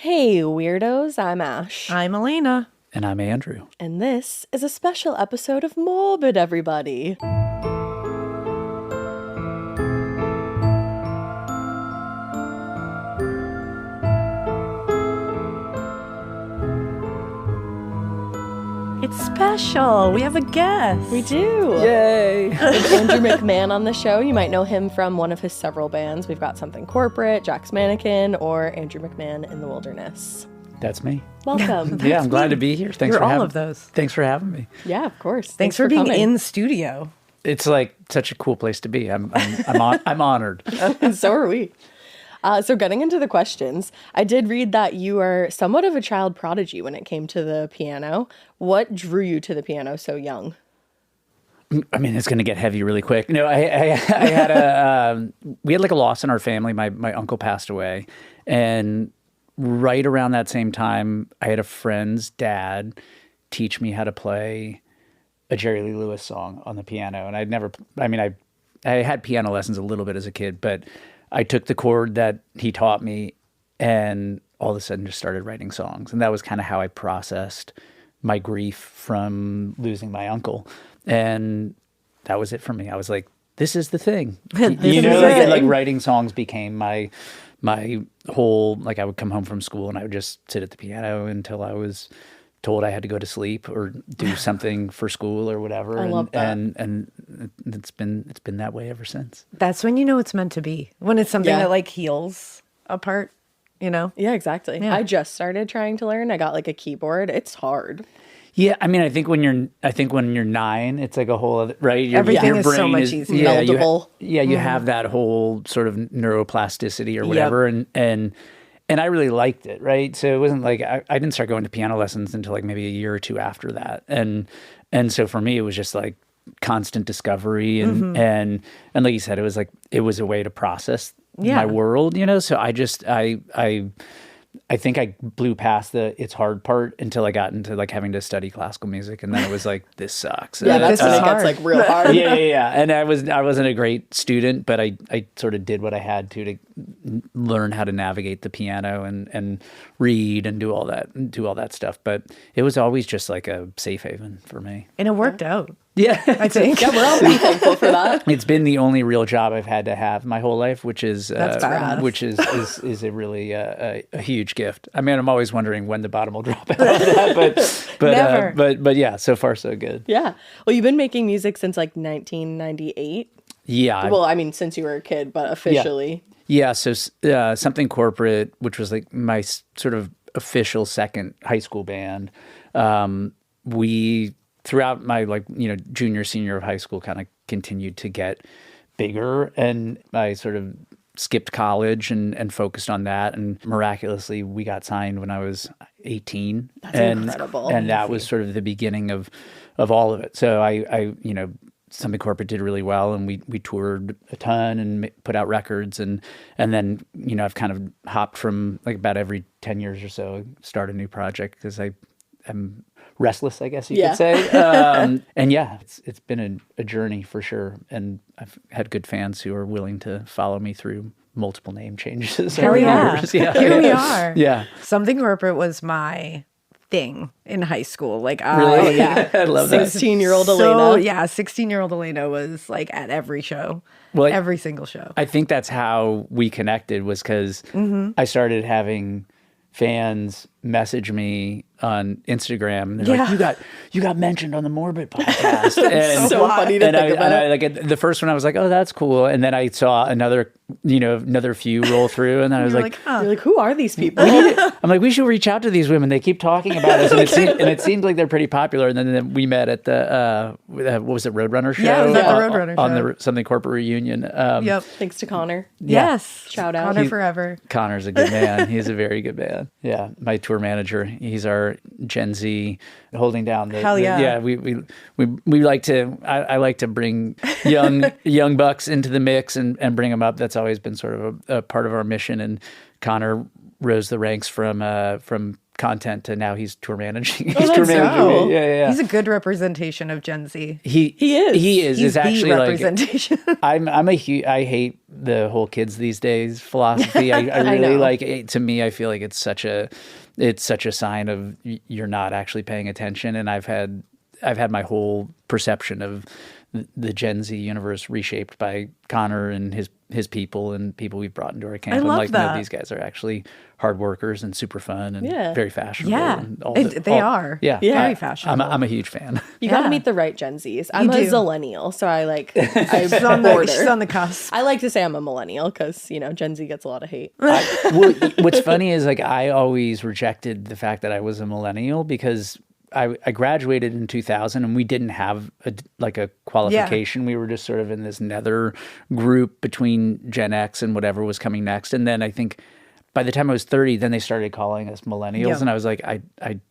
Hey, Weirdos, I'm Ash. I'm Alaina. And I'm Andrew. And this is a special episode of Morbid, everybody. It's special. We have a guest. We do. Yay! It's Andrew McMahon on the show. You might know him from one of his several bands. We've got Something Corporate, Jack's Mannequin, or Andrew McMahon in the Wilderness. That's me. Welcome. Yeah, I'm glad to be here. Thanks You're for all having of those. Thanks for having me. Yeah, of course. Thanks for being coming. in the studio. It's like such a cool place to be. I'm honored. So are we. So getting into the questions, I did read that you are somewhat of a child prodigy when it came to the piano. What drew you to the piano so young? I mean, it's going to get heavy really quick. No, I had we had like a loss in our family. My uncle passed away, and right around that same time, I had a friend's dad teach me how to play a Jerry Lee Lewis song on the piano. And I had piano lessons a little bit as a kid, but I took the chord that he taught me and all of a sudden just started writing songs. And that was kind of how I processed my grief from losing my uncle. And that was it for me. I was like, this is the thing. Like writing songs became my whole, like I would come home from school and I would just sit at the piano until I was told I had to go to sleep or do something for school or whatever. I love that. And it's been that way ever since. That's when you know it's meant to be. When it's something Yeah. that like heals a part, you know? Yeah, exactly. Yeah. I just started trying to learn. I got like a keyboard. It's hard. Yeah, I mean, I think when you're 9, it's like a whole other, right? Everything is so much easier. Yeah, Meldable. you have that whole sort of neuroplasticity or whatever, and I really liked it, right? So it wasn't like I didn't start going to piano lessons until like maybe a year or two after that, and so for me it was just like constant discovery, and like you said, it was a way to process my world, So I think I blew past the it's hard part until I got into like having to study classical music, and then it was like this sucks. Yeah, that's when it gets like real hard. Yeah. And I wasn't a great student, but I sort of did what I had to learn how to navigate the piano and read and do all that stuff. But it was always just like a safe haven for me. And it worked out. Yeah, I think. Yeah, we're all pretty thankful for that. It's been the only real job I've had to have my whole life, which is That's badass. which is a really a huge gift. I mean, I'm always wondering when the bottom will drop out of that, Never. but yeah, so far so good. Yeah. Well, you've been making music since like 1998. Yeah. Well, I mean, since you were a kid, but officially. Yeah. So Something Corporate, which was like my sort of official second high school band. We throughout my junior, senior of high school kind of continued to get bigger, and I sort of skipped college and focused on that, and miraculously we got signed when I was 18. That's incredible. And that was sort of the beginning of all of it. So I Something Corporate did really well, and we toured a ton and put out records, and then I've kind of hopped from like about every 10 years or so start a new project because I'm restless, I guess you could say. And yeah, it's been a journey for sure. And I've had good fans who are willing to follow me through multiple name changes Hell over yeah. the years. Yeah. Here we are. Yeah. Something Corporate was my thing in high school. Like Really? I love that. 16-year-old So, Alaina. yeah, 16-year-old Alaina was like at every show. Well, every single show. I think that's how we connected, was because I started having fans message me on Instagram, and they're like, you got mentioned on the Morbid podcast. And So funny to think about. And I like the first one I was like, oh, that's cool. And then I saw another few roll through, and then I was like, huh. You're like, who are these people? I'm like, we should reach out to these women. They keep talking about us, and it seems like they're pretty popular. And then we met at the what was it, Roadrunner show? Yeah, it was at the Roadrunner on show. the Something Corporate reunion. Yep. Thanks to Connor. Yes. Shout out. Connor forever. Connor's a good man. He's a very good man. Yeah, my tour manager. He's our Gen Z holding down the. Hell yeah. We like to. I like to bring young bucks into the mix and bring them up. That's always been sort of a part of our mission. And Connor rose the ranks from content to now he's tour managing. Oh, that's cool. Me. Yeah. He's a good representation of Gen Z. He is. He's It's the actually representation. I hate the whole kids these days philosophy. I really know. like it. To me, I feel like it's such a sign of you're not actually paying attention. And I've had my whole perception of the Gen Z universe reshaped by Connor and his people and people we've brought into our camp. I love like, that. No, these guys are actually hard workers and super fun and very fashionable. Yeah, and they are. Yeah, Very fashionable. I'm a huge fan. You got to Yeah. meet the right Gen Zs. I'm a do. zillennial, so I She's on the cusp. I like to say I'm a millennial because, Gen Z gets a lot of hate. What's funny is like I always rejected the fact that I was a millennial because I graduated in 2000 and we didn't have a qualification. We were just sort of in this nether group between Gen X and whatever was coming next. And then I think by the time I was 30, then they started calling us millennials. Yeah. And I was like, I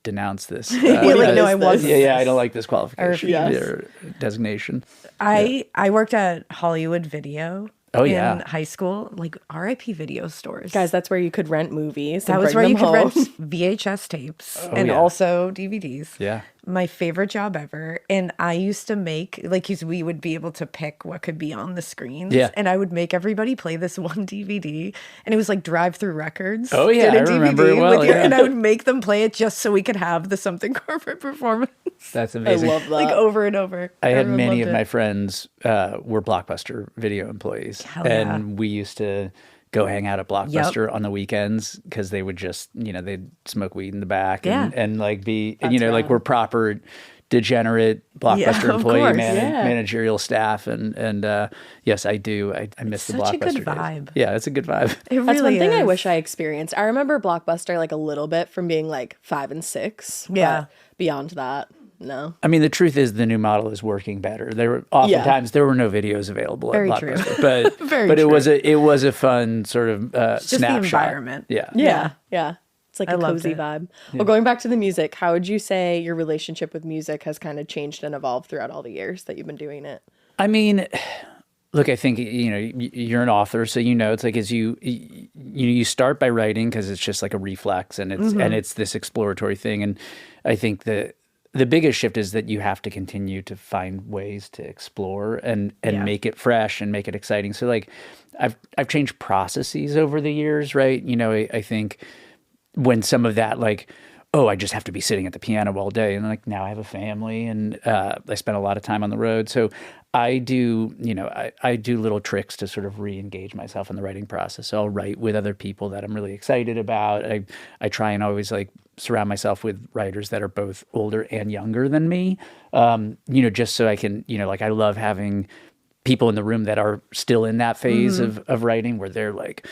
denounce this. You're like, no, I wasn't. Yeah, I don't like this qualification refuse. or designation. I worked at Hollywood Video. Oh, yeah. In high school, like RIP video stores. Guys, that's where you could rent movies. that and was bring where you them could home. rent VHS tapes and yeah. also DVDs. Yeah. My favorite job ever. And I used to make, we would be able to pick what could be on the screens. Yeah. And I would make everybody play this one DVD. And it was like drive-through records. Oh, yeah, Did a I remember it well, yeah. And I would make them play it just so we could have the Something Corporate performance. That's I amazing. love that. Like over and over. I had Everyone many loved of it. my friends were Blockbuster video employees. Hell yeah. And we used to go hang out at Blockbuster on the weekends because they would just, they'd smoke weed in the back Yeah. and like be, That's like rad. we're proper degenerate Blockbuster of employee course. managerial staff. And yes, I do. I miss the such a Blockbuster good days. vibe. Yeah, it's a good vibe. It That's really one thing I is. wish I experienced. I remember Blockbuster like a little bit from being like 5 and 6. Yeah. But beyond that, no. I mean, the truth is the new model is working better. There were oftentimes there were no videos available Very at true. Blockbuster, but Very but true. it was a fun sort of Just the snapshot. environment. Yeah. Yeah. It's like I a loved cozy it. vibe. Well, going back to the music, how would you say your relationship with music has kind of changed and evolved throughout all the years that you've been doing it? I mean, look, I think you're an author, so it's like as you start by writing because it's just like a reflex and it's this exploratory thing, and I think the biggest shift is that you have to continue to find ways to explore and make it fresh and make it exciting. So like I've changed processes over the years, right? I think when some of that like, oh, I just have to be sitting at the piano all day. And like now I have a family and I spend a lot of time on the road. So I do, I do little tricks to sort of re-engage myself in the writing process. So I'll write with other people that I'm really excited about. I try and always like surround myself with writers that are both older and younger than me, just so I can, like I love having people in the room that are still in that phase of writing where they're like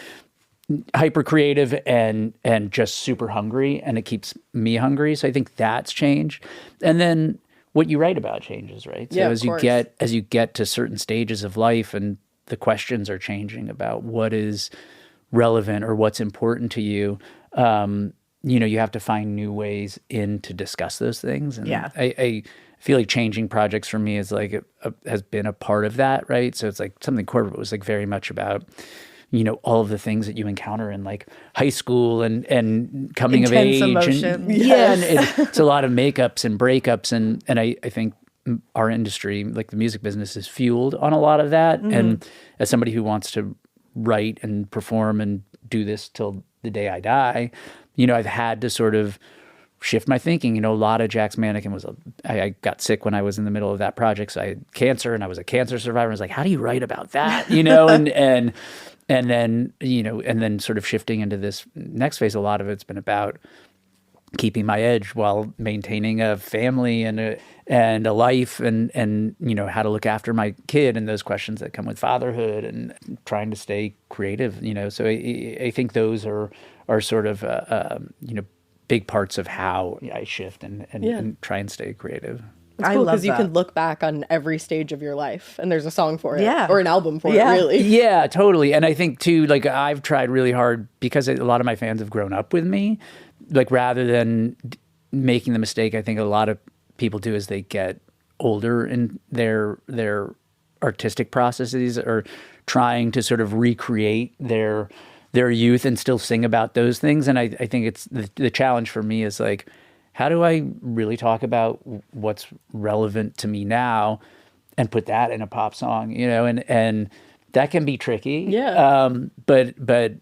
hyper creative and just super hungry, and it keeps me hungry. So I think that's changed. And then what you write about changes, right? So Yeah, as of you course. as you get to certain stages of life and the questions are changing about what is relevant or what's important to you, you have to find new ways in to discuss those things. And Yeah. I feel like changing projects for me is like has been a part of that, right? So it's like Something Corporate was like very much about all of the things that you encounter in like high school and coming Intense of age. emotion. And, yeah, and it's a lot of makeups and breakups. And I think our industry, like the music business, is fueled on a lot of that. And as somebody who wants to write and perform and do this till the day I die, I've had to sort of shift my thinking. A lot of Jack's Mannequin I got sick when I was in the middle of that project. So I had cancer and I was a cancer survivor. I was like, how do you write about that? And then sort of shifting into this next phase, a lot of it's been about keeping my edge while maintaining a family and a life and how to look after my kid and those questions that come with fatherhood and trying to stay creative. So I think those are sort of big parts of how I shift and try and stay creative. It's I cool love because you that. can look back on every stage of your life and there's a song for it. Yeah. Or an album for Yeah. it, really. Yeah, totally. And I think too, like I've tried really hard because a lot of my fans have grown up with me. Like rather than making the mistake, I think a lot of people do as they get older in their artistic processes or trying to sort of recreate their their youth and still sing about those things. And I think it's the challenge for me is like, how do I really talk about what's relevant to me now and put that in a pop song, and that can be tricky. Yeah. But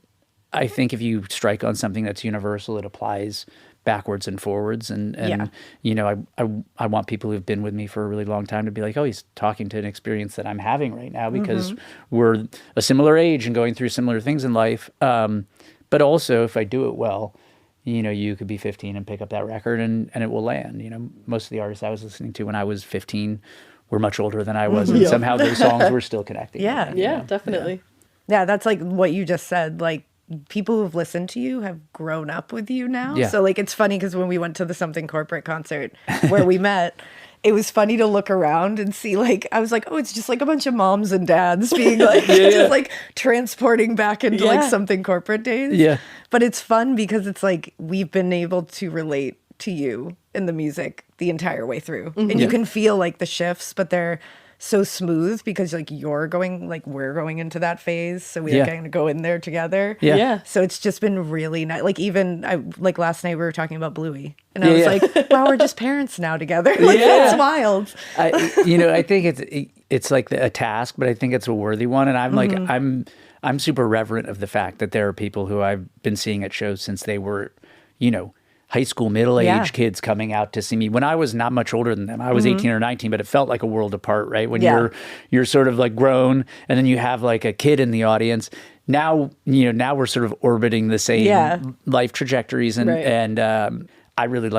I think if you strike on something that's universal, it applies backwards and forwards. And I want people who've been with me for a really long time to be like, oh, he's talking to an experience that I'm having right now because we're a similar age and going through similar things in life. But also, if I do it well, you could be 15 and pick up that record and it will land. Most of the artists I was listening to when I was 15 were much older than I was, and somehow those songs were still connecting. Yeah. Yeah, definitely. Yeah, that's like what you just said. Like, people who've listened to you have grown up with you now. Yeah. So like, it's funny because when we went to the Something Corporate concert where we met, it was funny to look around and see, like, I was like, oh, it's just like a bunch of moms and dads being like, just like transporting back into like Something Corporate days. Yeah. But it's fun because it's like, we've been able to relate to you in the music the entire way through. And you can feel like the shifts, but they're so smooth because like we're going into that phase, so we're going to go in there together. So it's just been really nice. Like, even last night we were talking about Bluey, and I was like, wow, we're just parents now together. Like, it's wild. I think it's like a task, but I think it's a worthy one. And I'm like, I'm super reverent of the fact that there are people who I've been seeing at shows since they were, high school, middle-aged kids coming out to see me when I was not much older than them. I was 18 or 19, but it felt like a world apart, right? When you're sort of like grown, and then you have like a kid in the audience. Now, now we're sort of orbiting the same life trajectories, and I really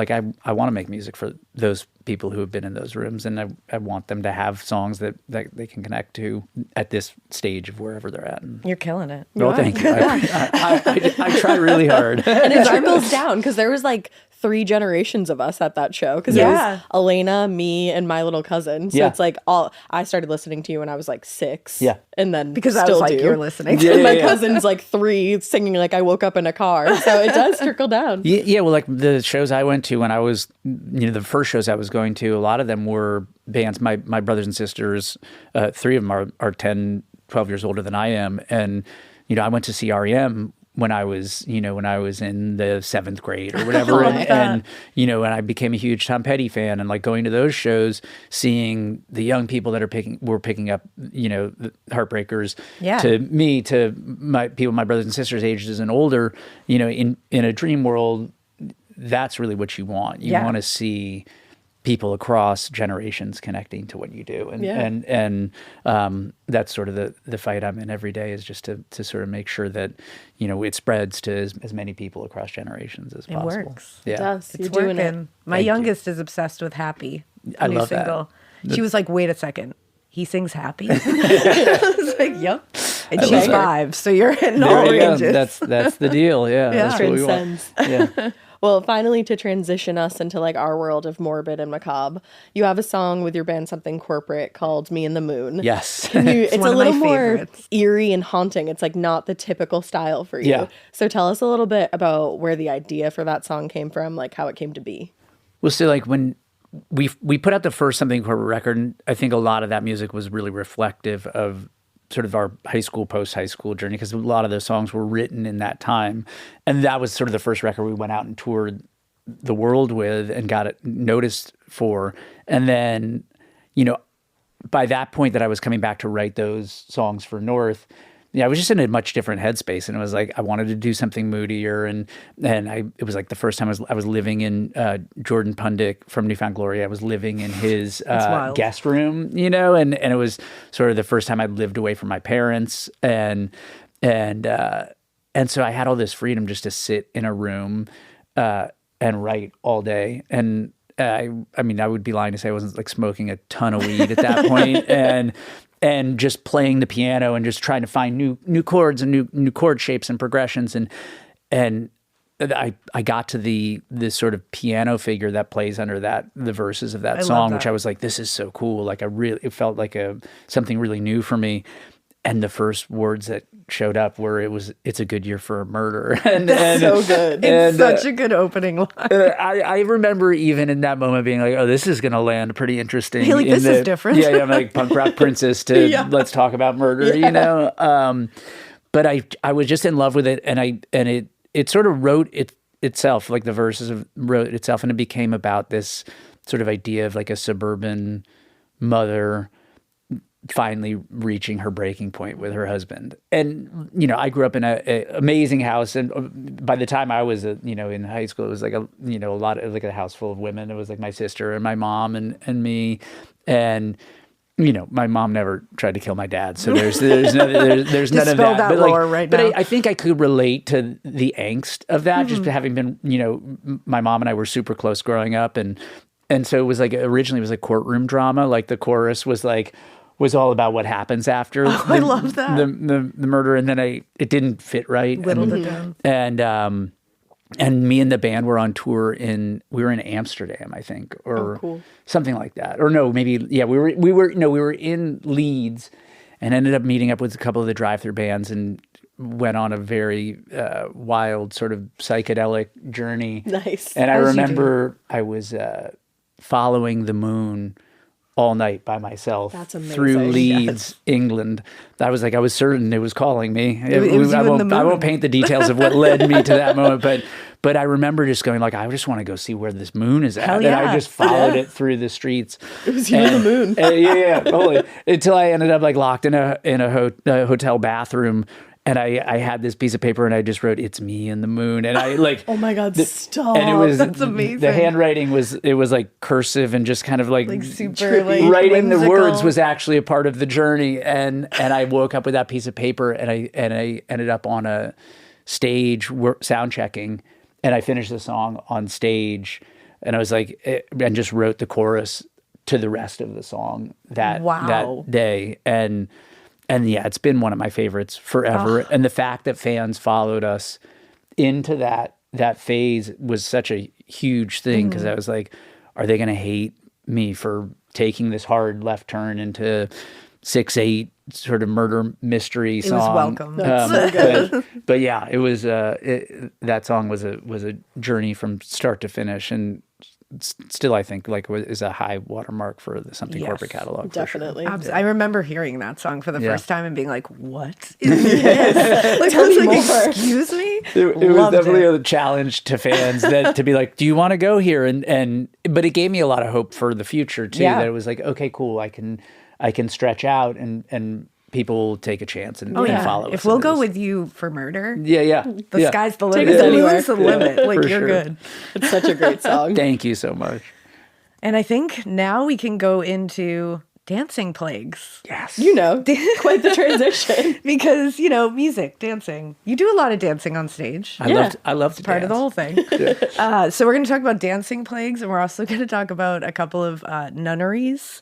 I want to make music for those people who have been in those rooms, and I want them to have songs that they can connect to at this stage of wherever they're at. And, You're killing it. well, thank you. I try really hard. And it trickles down because there was like 3 generations of us at that show because it was Alaina, me, and my little cousin. So it's like I started listening to you when I was like 6. Yeah. And then Because still I was like, do. you're listening. And my cousin's like 3 singing like I woke up in a car. So it does trickle down. Yeah, well, like the shows I went to when I was, the first shows I was going to, a lot of them were bands. My brothers and sisters, 3 of them are 10, 12 years older than I am. And, I went to see REM when I was in the 7th grade or whatever. and I became a huge Tom Petty fan, and like going to those shows, seeing the young people that were picking up, the Heartbreakers to my brothers and sisters ages and older, in a dream world, that's really what you want. You want to see people across generations connecting to what you do. And that's sort of the fight I'm in every day, is just to sort of make sure that, it spreads to as many people across generations as possible. It works. It does. You're It's doing working. it. My youngest is obsessed with Happy. I new love that. single. She was like, wait a second. He sings Happy? I was like, yep. And she's 5, so you're in all ranges. That's the deal. Yeah. That's what we want. Transcends. Yeah. Well, finally, to transition us into like our world of morbid and macabre, you have a song with your band Something Corporate called Me and the Moon. Yes. It's one a of my little more favorites. eerie and haunting. It's like not the typical style for you. Yeah. So tell us a little bit about where the idea for that song came from, like how it came to be. Well, so like when we put out the first Something Corporate record, and I think a lot of that music was really reflective of sort of our high school, post-high school journey, because a lot of those songs were written in that time. And that was sort of the first record we went out and toured the world with and got it noticed for. And then, by that point that I was coming back to write those songs for North, I was just in a much different headspace, and it was like I wanted to do something moodier, and it was like the first time I was living in Jordan Pundik from Newfound Glory. I was living in his guest room, and it was sort of the first time I'd lived away from my parents, and so I had all this freedom just to sit in a room and write all day. And I mean, I would be lying to say I wasn't like smoking a ton of weed at that point, and just playing the piano and just trying to find new chords and new chord shapes and progressions. And I got to this sort of piano figure that plays under the verses of that song, which I was like, this is so cool. Like it felt like something really new for me. And the first words that showed up were, it's a good year for a murder. And So good. It's such a good opening line. I remember even in that moment being like, oh, this is going to land pretty interesting. You're like, this is different. Yeah, I'm like punk rock princess to let's talk about murder, but I was just in love with it, and it sort of wrote itself, like the verses wrote itself, and it became about this sort of idea of like a suburban mother finally reaching her breaking point with her husband. And, you know, I grew up in a amazing house. And by the time I was, in high school, it was like a lot of like a house full of women. It was like my sister and my mom and me. And, you know, my mom never tried to kill my dad. So there's none of that. That But lore right now. I think I could relate to the angst of that, just having been, you know, my mom and I were super close growing up. And so it was like, originally it was like courtroom drama. Like the chorus was all about what happens after I love that. the murder, and then it didn't fit right. Whittled it down. And me and the band were on tour we were in Amsterdam, I think, or cool. something like that. Or no, maybe we were in Leeds, and ended up meeting up with a couple of the drive-through bands and went on a very wild sort of psychedelic journey. Nice. And I As you remember I was following the moon all night by myself. That's amazing. Through Leeds, England. I was certain it was calling me. It was you and the moon. I won't paint the details of what led me to that moment, but I remember just going like, I just want to go see where this moon is at. Hell And yeah. I just followed it through the streets. It was you and the moon. Yeah, totally. Until I ended up like locked in a hotel bathroom. And I had this piece of paper and I just wrote, "It's me and the moon." And I like, Oh my God, stop. and it was, That's amazing. The handwriting was like cursive and just kind of like super like writing the words whimsical. was actually a part of the journey. And I woke up with that piece of paper and I ended up on a stage sound checking, and I finished the song on stage, and I was like, and just wrote the chorus to the rest of the song that day. And yeah, it's been one of my favorites forever. Oh. And the fact that fans followed us into that phase was such a huge thing, because I was like, are they going to hate me for taking this hard left turn into 6/8 sort of murder mystery song? It was welcome. That's so good. But yeah, it was that song was a journey from start to finish, and still I think like is a high watermark for the Something Yes, Corporate catalog. Definitely. I remember hearing that song for the Yeah. first time and being like, "What is this?" Like, I was me like, more. "Excuse me." It was Loved definitely it. a challenge to fans to be like, do you want to go here? But it gave me a lot of hope for the future too. Yeah. That it was like, okay, cool. I can stretch out and people will take a chance and, Oh and yeah. follow us. If we'll into go this. with you for murder, yeah. the sky's the Take limit. us The anywhere. moon's the limit. Like for you're sure. good. It's such a great song. Thank you so much. And I think now we can go into dancing plagues. Yes. You know, quite the transition. Because, music, dancing. You do a lot of dancing on stage. I love to Part of the dance. whole thing. So we're going to talk about dancing plagues, and we're also going to talk about a couple of nunneries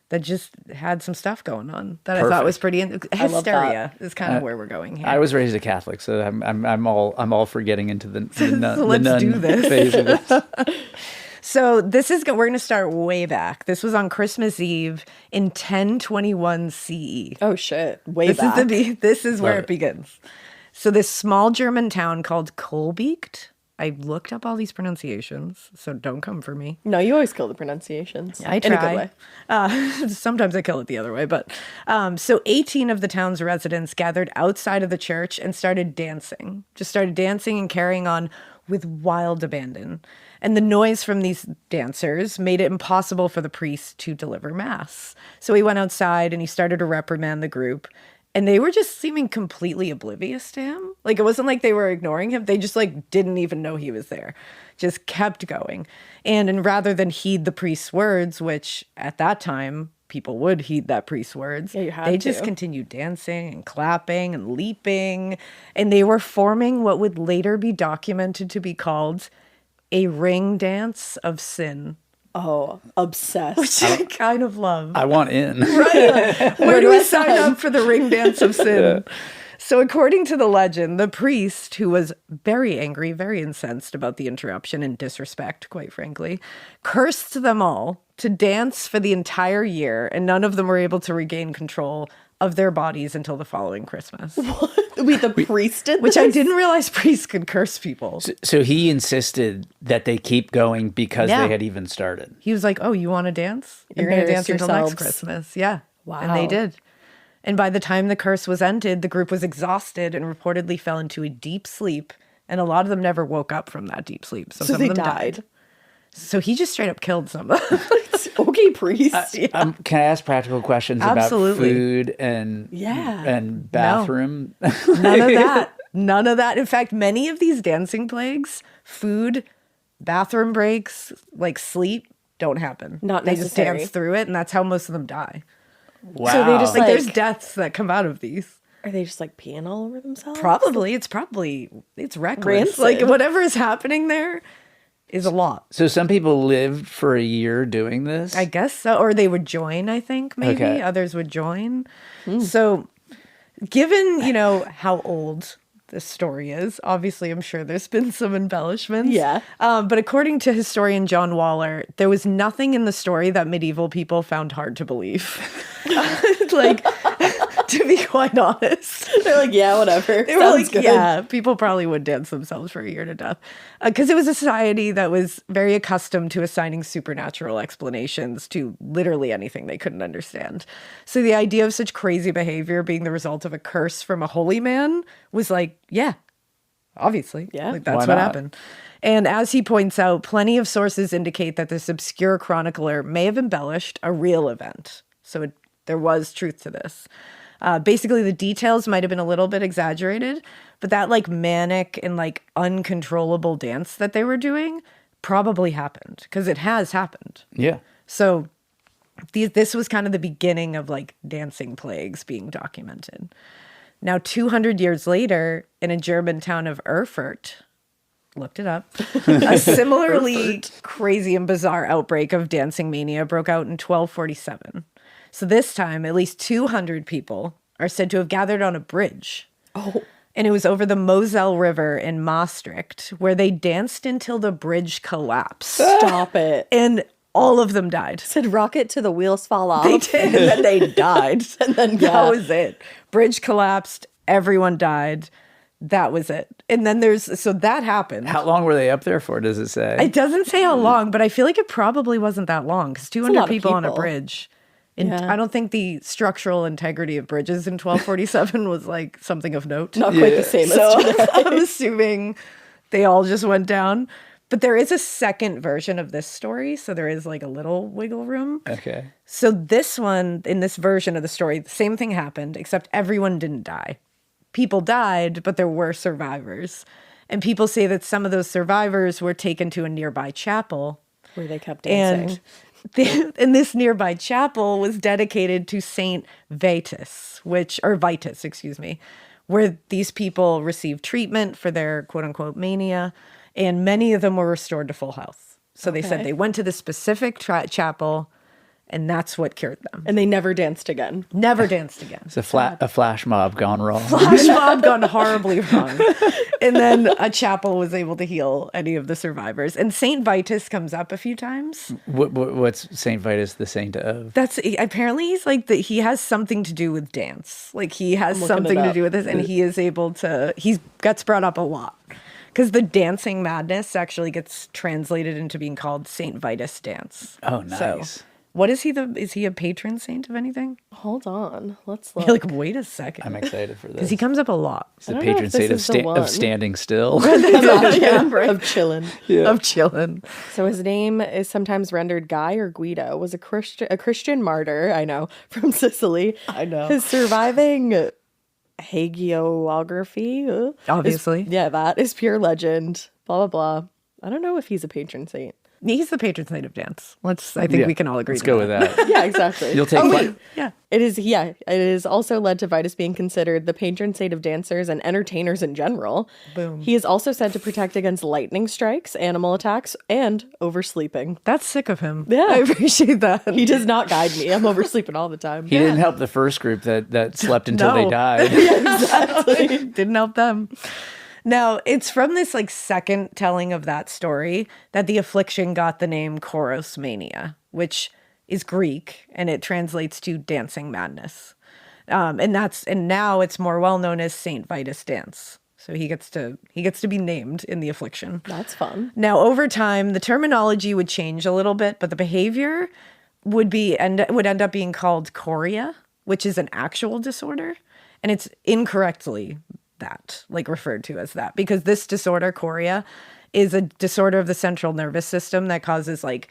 that just had some stuff going on that I thought was pretty. love Hysteria is kind of where we're going here. I was raised a Catholic, so I'm all for getting into the nun, So let's the nun do this. phase of this. So we're going to start way back. This was on Christmas Eve in 1021 CE. Oh shit. Way back. This is where Love it it. begins. So this small German town called Kolbeekt. I looked up all these pronunciations, so don't come for me. No, you always kill the pronunciations. I try. In a good way. Sometimes I kill it the other way, but so 18 of the town's residents gathered outside of the church and started dancing. Just started dancing and carrying on with wild abandon. And the noise from these dancers made it impossible for the priest to deliver mass. So he went outside and he started to reprimand the group. And they were just seeming completely oblivious to him. Like, it wasn't like they were ignoring him. They just, like, didn't even know he was there. Just kept going. And rather than heed the priest's words, which at that time, people would heed that priest's words. Yeah, you had they just to. continued dancing and clapping and leaping. And they were forming what would later be documented to be called a ring dance of sin. Oh, obsessed. Which I kind of love. I want in. Where do I we sign up for the ring dance of sin? So according to the legend, the priest, who was very angry, very incensed about the interruption and disrespect, quite frankly, cursed them all to dance for the entire year, and none of them were able to regain control of their bodies until the following Christmas. Wait, the priest did Which this? I didn't realize priests could curse people. So he insisted that they keep going because Yeah. they had even started. He was like, "Oh, you want to dance? You're going to Embarrass dance until next yourselves." Christmas." Yeah. And they Wow. did. And by the time the curse was ended, the group was exhausted and reportedly fell into a deep sleep. And a lot of them never woke up from that deep sleep. So some they of them died. So he just straight up killed some of them. Okay, priest. Can I ask practical questions Absolutely. about food and bathroom? None of that. None of that. In fact, many of these dancing plagues, food, bathroom breaks, like sleep, don't happen. Not They necessary. just dance through it, and that's how most of them die. Wow. So they just Like, Like- there's deaths that come out of these. Are they just like peeing all over themselves? Probably. It's reckless. Rancid. Like, whatever is happening there is a lot. So some people lived for a year doing this? I guess so. Or they would join, I think, maybe. Okay. Others would join. So, given, how old this story is, obviously, I'm sure there's been some embellishments. Yeah. But according to historian John Waller, there was nothing in the story that medieval people found hard to believe. Like, to be quite honest. They're like, yeah, whatever. They were Sounds like, good. yeah, people probably would dance themselves for a year to death. Because it was a society that was very accustomed to assigning supernatural explanations to literally anything they couldn't understand. So the idea of such crazy behavior being the result of a curse from a holy man was like, yeah, obviously. Yeah. Like, that's Why what not? happened. And as he points out, plenty of sources indicate that this obscure chronicler may have embellished a real event. So there was truth to this. Basically, the details might have been a little bit exaggerated, but that like manic and like uncontrollable dance that they were doing probably happened because it has happened. Yeah. So this was kind of the beginning of like dancing plagues being documented. Now, 200 years later, in a German town of Erfurt, looked it up, a similarly crazy and bizarre outbreak of dancing mania broke out in 1247. So this time, at least 200 people are said to have gathered on a bridge. Oh. And it was over the Moselle River in Maastricht, where they danced until the bridge collapsed. Stop it. And all of them died. Said rocket to the wheels fall off. They did, and then they died. And then, that was it. Bridge collapsed. Everyone died. That was it. And then so that happened. How long were they up there for, does it say? It doesn't say how long, but I feel like it probably wasn't that long because 200 lot of people on a people. bridge. And Yeah. I don't think the structural integrity of bridges in 1247 was like something of note. Not quite the same So as today. I'm assuming they all just went down. But there is a second version of this story. So there is like a little wiggle room. Okay. So this one, in this version of the story, the same thing happened, except everyone didn't die. People died, but there were survivors. And people say that some of those survivors were taken to a nearby chapel. Where they kept dancing. And this nearby chapel was dedicated to Saint Vitus, where these people received treatment for their quote unquote mania, and many of them were restored to full health. So they said Okay. they went to this specific chapel, and that's what cured them. And they never danced again. Never danced again. It's a flash mob gone wrong. Flash mob gone horribly wrong. And then a chapel was able to heal any of the survivors. And Saint Vitus comes up a few times. What's Saint Vitus the saint of? That's apparently he's like he has something to do with dance. Like he has looking something it to up. do with this, and he gets brought up a lot because the dancing madness actually gets translated into being called Saint Vitus dance. Oh, nice. So, what is he? Is he a patron saint of anything? Hold on. Let's look. You're like, wait a second, I'm excited for this. because he comes up a lot. He's the I don't know patron if this saint is the one. of standing still. Of chilling. Of chilling. So his name is sometimes rendered Guy or Guido, was a Christian martyr, I know, from Sicily. I know. His surviving hagiography, Obviously. that is pure legend, blah, blah, blah. I don't know if he's a patron saint. He's the patron saint of dance. I think we can all agree. Let's to go that. with that. Yeah, exactly. You'll take one. Yeah. It is also led to Vitus being considered the patron saint of dancers and entertainers in general. Boom. He is also said to protect against lightning strikes, animal attacks, and oversleeping. That's sick of him. Yeah. I appreciate that. He does not guide me. I'm oversleeping all the time. He didn't help the first group that slept until they No. died. Didn't help them. Now, it's from this like second telling of that story that the affliction got the name Choros Mania, which is Greek and it translates to dancing madness. And now it's more well known as Saint Vitus dance. So he gets to be named in the affliction. That's fun. Now, over time, the terminology would change a little bit, but the behavior would end up being called choria, which is an actual disorder, and it's incorrectly that, like referred to as that, because this disorder, chorea, is a disorder of the central nervous system that causes like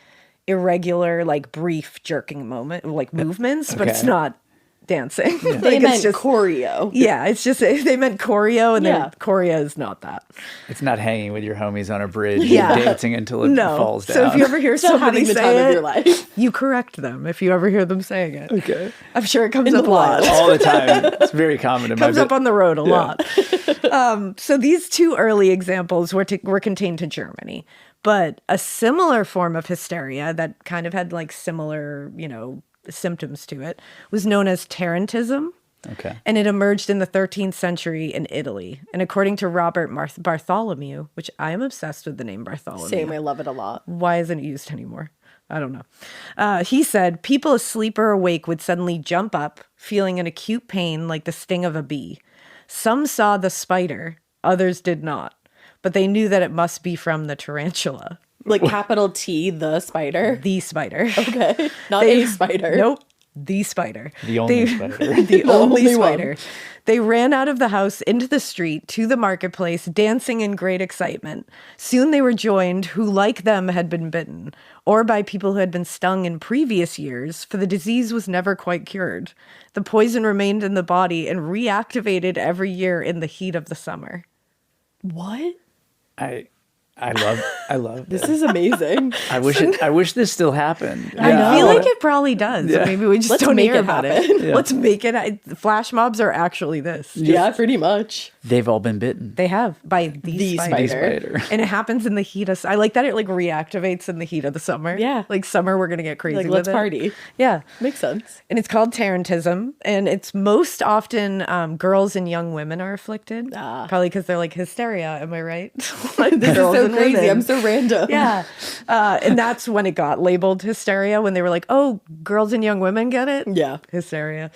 irregular, like brief jerking movements, but it's Okay. not dancing. They Like, meant it's just choreo. yeah, it's just they meant choreo, and Yeah. then chorea is not that. It's not hanging with your homies on a bridge Yeah. and dancing until it No. falls down. So if you ever hear It's not somebody having the say time it, of your life. you correct them if you ever hear them saying it. Okay. I'm sure it comes In up the a lot. wild. All the time. It's very common in my Comes up bit. on the road a lot. So these two early examples were contained to Germany, but a similar form of hysteria that kind of had like similar, symptoms to it was known as Tarantism. Okay. And it emerged in the 13th century in Italy. And according to Robert Bartholomew, which I am obsessed with the name Bartholomew. Same, I love it a lot. Why isn't it used anymore? I don't know. He said people asleep or awake would suddenly jump up, feeling an acute pain like the sting of a bee. Some saw the spider, others did not, but they knew that it must be from the tarantula, Like capital T, the spider. the spider. Okay. Not a spider. Nope. The spider. The only spider. The only only one. spider. They ran out of the house into the street to the marketplace, dancing in great excitement. Soon they were joined, who like them had been bitten, or by people who had been stung in previous years, for the disease was never quite cured. The poison remained in the body and reactivated every year in the heat of the summer. What? I love This is amazing. I wish this still happened. I feel like it probably does. Yeah. Maybe we just Let's don't make hear it about happen. it. Let's make it. Flash mobs are actually this. Yeah, pretty much. They've all been bitten. They have by the The spider. spider. And it happens in the heat of. I like that it like reactivates in the heat of the summer. Yeah. Like summer, we're gonna get crazy. Like, with let's it. party. Yeah. Makes sense. And it's called Tarantism, and it's most often girls and young women are afflicted. Probably because they're like hysteria. Am I right? Like, This is girls so and crazy. women. I'm so random. Yeah. And that's when it got labeled hysteria, when they were like, oh, girls and young women get it? Yeah. Hysteria.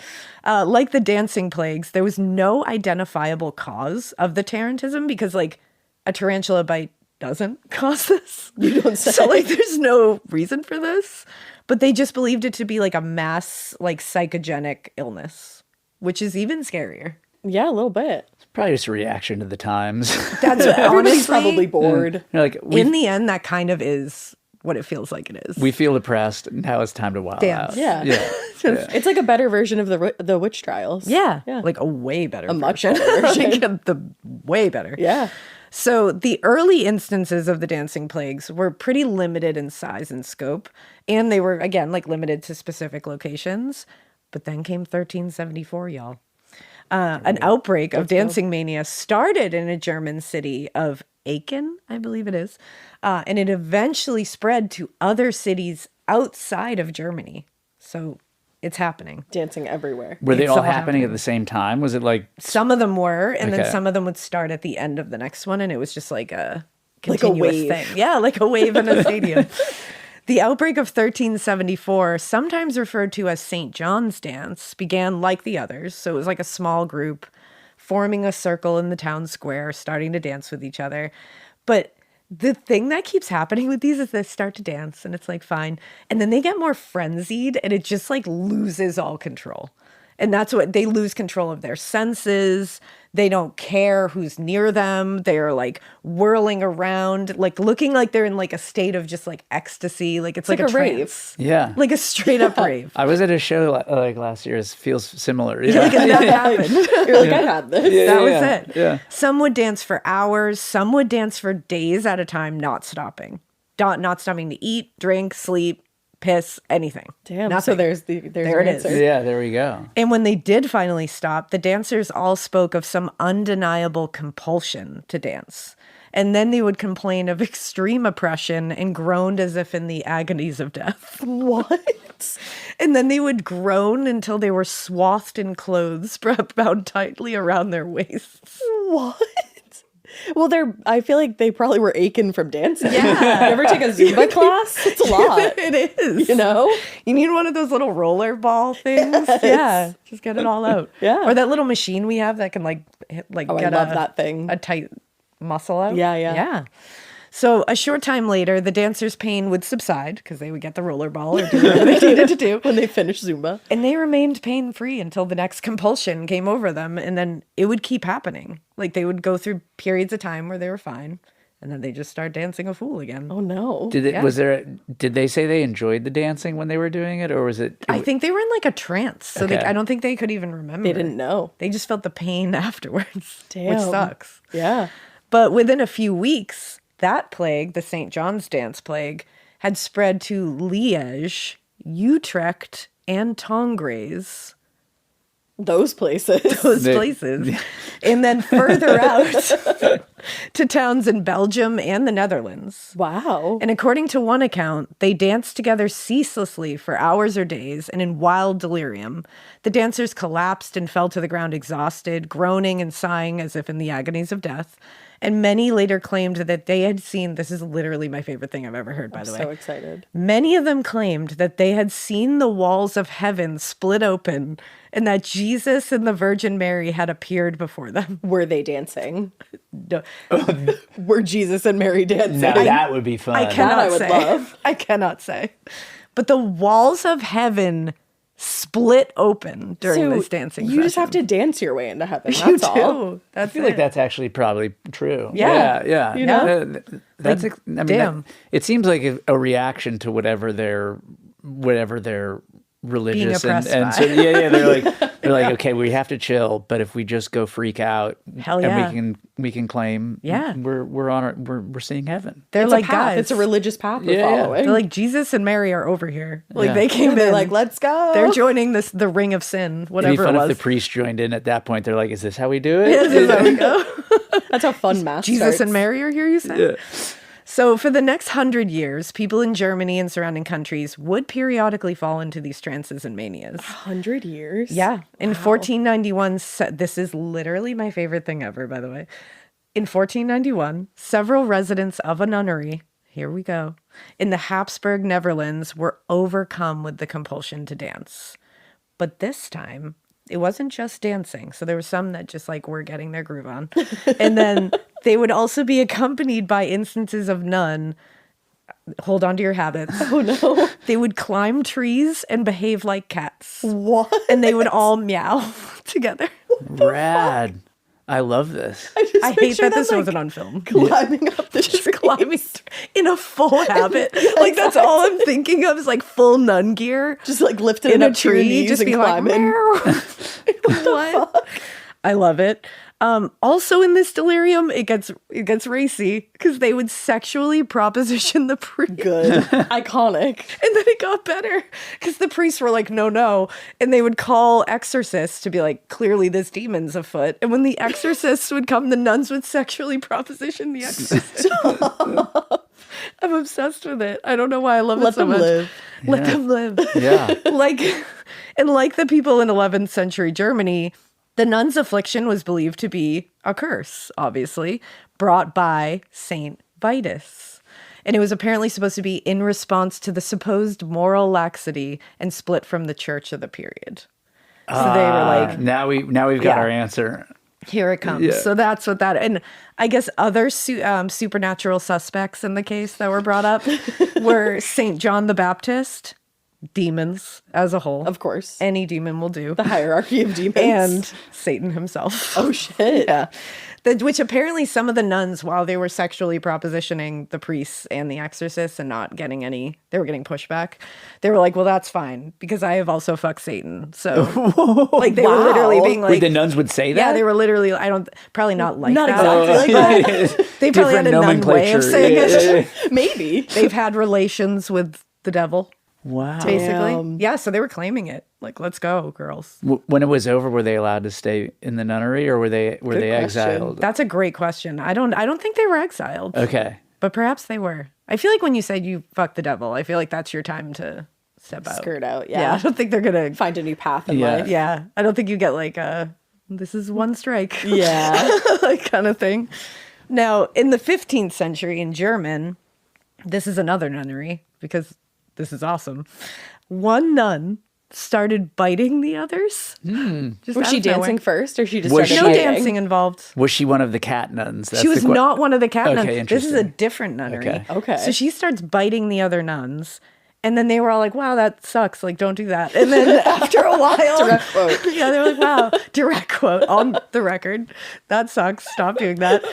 Like the dancing plagues, there was no identifiable cause of the tarantism because, like, a tarantula bite doesn't cause this. You don't say. So, like, there's no reason for this. But they just believed it to be, like, a mass, like, psychogenic illness, which is even scarier. Yeah, a little bit. It's probably just a reaction to the times. That's Everybody's honestly, probably bored. You're like in the end, that kind of is what it feels like it is. we feel depressed. Now it's time to wild Dance. out. Yeah. Yeah. It's like a better version of the witch trials. Yeah, Yeah. like a way better, A much version. better version. Like, the way better. Yeah. So the early instances of the dancing plagues were pretty limited in size and scope, and they were again like limited to specific locations. But then came 1374, y'all. An outbreak of dancing mania started in a German city of Aachen, I believe it is, and it eventually spread to other cities outside of Germany. So it's happening. Dancing everywhere. Were they It's all all happening happening. at the same time? Was it like Some of them were, and then Okay. some of them would start at the end of the next one, and it was just like a Like a continuous wave. thing. Yeah, like a wave in a stadium. The outbreak of 1374, sometimes referred to as St. John's Dance, began like the others. So it was like a small group forming a circle in the town square, starting to dance with each other. But the thing that keeps happening with these is they start to dance and it's like fine. And then they get more frenzied and it just like loses all control. And that's what they lose control of their senses. They don't care who's near them. They're like whirling around, like looking like they're in like a state of just like ecstasy. Like it's like, like a a rave. trance. yeah? Like a straight up rave. I was at a show like last year. It feels similar. Yeah. Like that happened. You're like, I had this. That was yeah, it. yeah. Some would dance for hours. Some would dance for days at a time, not stopping. Not stopping to eat, drink, sleep, piss, anything. Damn. Nothing. So there's There your it is. answer. Yeah, there we go. And when they did finally stop, the dancers all spoke of some undeniable compulsion to dance. And then they would complain of extreme oppression and groaned as if in the agonies of death. What? And then they would groan until they were swathed in clothes bound tightly around their waists. What? Well, I feel like they probably were aching from dancing. Yeah. You ever take a Zumba class? It's a lot. It is. You know? You need one of those little roller ball things. Yes. Yeah. Just get it all out. Yeah. Or that little machine we have that can like Oh, I get love that thing. a tight muscle out. Yeah, yeah. Yeah. So a short time later, the dancers' pain would subside because they would get the rollerball or do whatever they needed to do. When they finished Zumba. And they remained pain-free until the next compulsion came over them. And then it would keep happening. Like they would go through periods of time where they were fine. And then they just start dancing a fool again. Oh no. Did they say they enjoyed the dancing when they were doing it, or was it? I think they were in like a trance. So Okay. I don't think they could even remember. They didn't know. They just felt the pain afterwards. Which Damn. sucks. Yeah. But within a few weeks, that plague, the St. John's dance plague, had spread to Liège, Utrecht, and Tongres. Those places. Those places. And then further out to towns in Belgium and the Netherlands. Wow. And according to one account, they danced together ceaselessly for hours or days and in wild delirium. The dancers collapsed and fell to the ground exhausted, groaning and sighing as if in the agonies of death. And many later claimed that they had seen, this is literally my favorite thing I've ever heard, by the way. So excited. Many of them claimed that they had seen the walls of heaven split open and that Jesus and the Virgin Mary had appeared before them. Were they dancing? No, Were Jesus and Mary dancing? Now that would be fun. I cannot I would say. love. I cannot say. But the walls of heaven split open during this dancing You just have session. to dance your way into heaven. You That's all. do. That's I feel like it. that's actually probably true. Yeah. yeah. You know? That's Like, I mean, damn. it seems like a reaction to whatever their religious oppressed and by. so they're like okay, we have to chill, but if we just go freak out, Hell yeah. and we can claim Yeah. we're seeing heaven. They're It's like, a path. guys, It's a religious path we're Yeah, yeah. following. they're like, Jesus and Mary are over here. Like Yeah. they came They're in. like, let's go. They're joining the ring of sin, It'd be whatever fun it if was. the priest joined in at that point. They're like, is this how we do it? This is how we go. That's how fun mass Jesus starts. and Mary are here, you say? Yeah. So for the next 100 years, people in Germany and surrounding countries would periodically fall into these trances and manias. 100 years? Yeah. In 1491, this is literally my favorite thing ever, by the way. In 1491, several residents of a nunnery, here we go, in the Habsburg Netherlands were overcome with the compulsion to dance. But this time, it wasn't just dancing. So there were some that just like were getting their groove on. And then they would also be accompanied by instances of hold on to your habits. Oh no. They would climb trees and behave like cats. What? And they would all meow together. Rad. I love this. I, just I hate picture that them, this like, wasn't on film. climbing up the Just tree. climbing in a full habit. Like that's all I'm thinking of is like full nun gear. Just like lifting In it a up to your tree, knees just and being like, climbing. "Meow." What? I love it. Also in this delirium, it gets racy because they would sexually proposition the priest. Good. Iconic. And then it got better because the priests were like, no. And they would call exorcists to be like, clearly this demon's afoot. And when the exorcists would come, the nuns would sexually proposition the exorcist. I'm obsessed with it. I don't know why I love Let it so them much. live. Let them live. Yeah. Like the people in 11th century Germany, the nun's affliction was believed to be a curse, obviously, brought by Saint Vitus. And it was apparently supposed to be in response to the supposed moral laxity and split from the church of the period. So they were like, now we've got Yeah. our answer. here it comes. Yeah. So that's what that, and I guess other supernatural suspects in the case that were brought up were Saint John the Baptist, demons as a whole. Of course. Any demon will do. The hierarchy of demons. And Satan himself. Oh shit. Yeah. Which apparently some of the nuns, while they were sexually propositioning the priests and the exorcists and not getting they were getting pushback. They were like, well, that's fine because I have also fucked Satan. So like they were Wow. literally being like, Wait, the nuns would say that? yeah, they were literally, probably not like Not that. exactly like that. They probably had a nun way of saying it. Maybe. They've had relations with the devil, Wow. basically. Damn. Yeah, so they were claiming it. Like, let's go, girls. When it was over, were they allowed to stay in the nunnery, or were they question. exiled? That's a great question. I don't think they were exiled. Okay. But perhaps they were. I feel like when you said you fucked the devil, I feel like that's your time to step out. Skirt out. Yeah, I Yeah. don't think they're gonna. Find a new path in Yeah. life. Yeah, I don't think you get like this is one strike, Yeah. like kind of thing. Now, in the 15th century in German, this is another nunnery because this is awesome. One nun started biting the others. Just Was out she of nowhere. dancing first, or she just Was started she- No biting? dancing involved. Was she one of the cat nuns? That's She was the que- not one of the cat nuns. Okay, This is a interesting. different nunnery. Okay. Okay. So she starts biting the other nuns. And then they were all like, wow, that sucks. Like, don't do that. And then after a while, Direct quote. yeah, they were like, wow, direct quote on the record. That sucks. Stop doing that.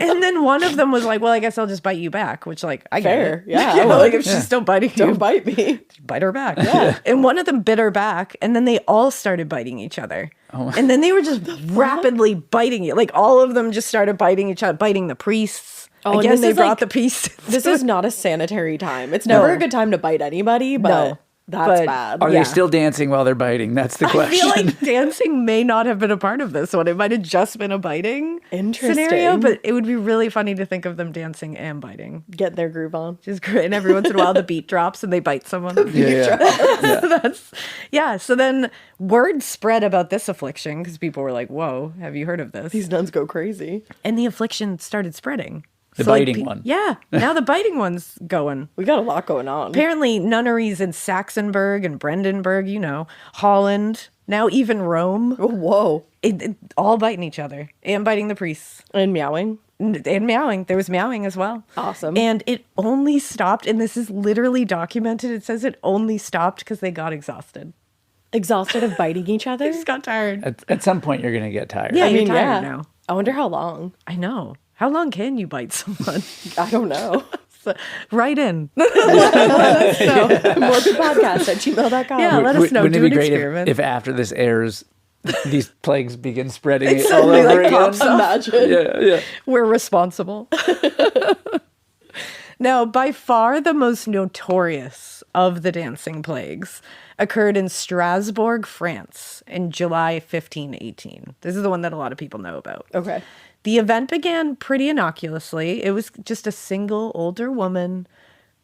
And then one of them was like, well, I guess I'll just bite you back, which, like, I get Fair. it. Yeah, You I know, like, would. if she's still biting Don't you, bite me. bite her back. Yeah. And one of them bit her back, and then they all started biting each other. And then they were just rapidly biting you. Like, all of them just started biting each other, biting the priests. Oh, and Again, this they is, brought like, the priests. This is not a sanitary time. It's never No. a good time to bite anybody, but No. that's But- bad. Are Yeah. they still dancing while they're biting? That's the I question. feel like dancing may not have been a part of this one. It might have just been a biting Interesting. scenario, but it would be really funny to think of them dancing and biting. Get their groove on. Just great. And every once in a while, the beat drops and they bite someone. Yeah. So then word spread about this affliction because people were like, whoa, have you heard of this? These nuns go crazy. And the affliction started spreading. The So, like, biting one. Yeah. Now the biting one's going. We got a lot going on. Apparently, nunneries in Saxonburg and Brandenburg, you know, Holland, now even Rome, Oh, whoa. all biting each other and biting the priests And meowing. and meowing. There was meowing as well. Awesome. And it only stopped, and this is literally documented. It says it only stopped because they got exhausted. Exhausted of biting each They other? just got tired. At some point, you're going to get tired. Yeah, I you're mean, tired yeah. now. I wonder how long. I know. How long can you bite someone? I don't know. So, write in. morbidpodcast@gmail.com. Yeah, let us know. Wouldn't Do it be an great experiment. if after this airs, these plagues begin spreading all suddenly, over like, again? pops up. Imagine. Yeah. We're responsible. Now, by far the most notorious of the dancing plagues occurred in Strasbourg, France in July 1518. This is the one that a lot of people know about. Okay. The event began pretty innocuously. It was just a single older woman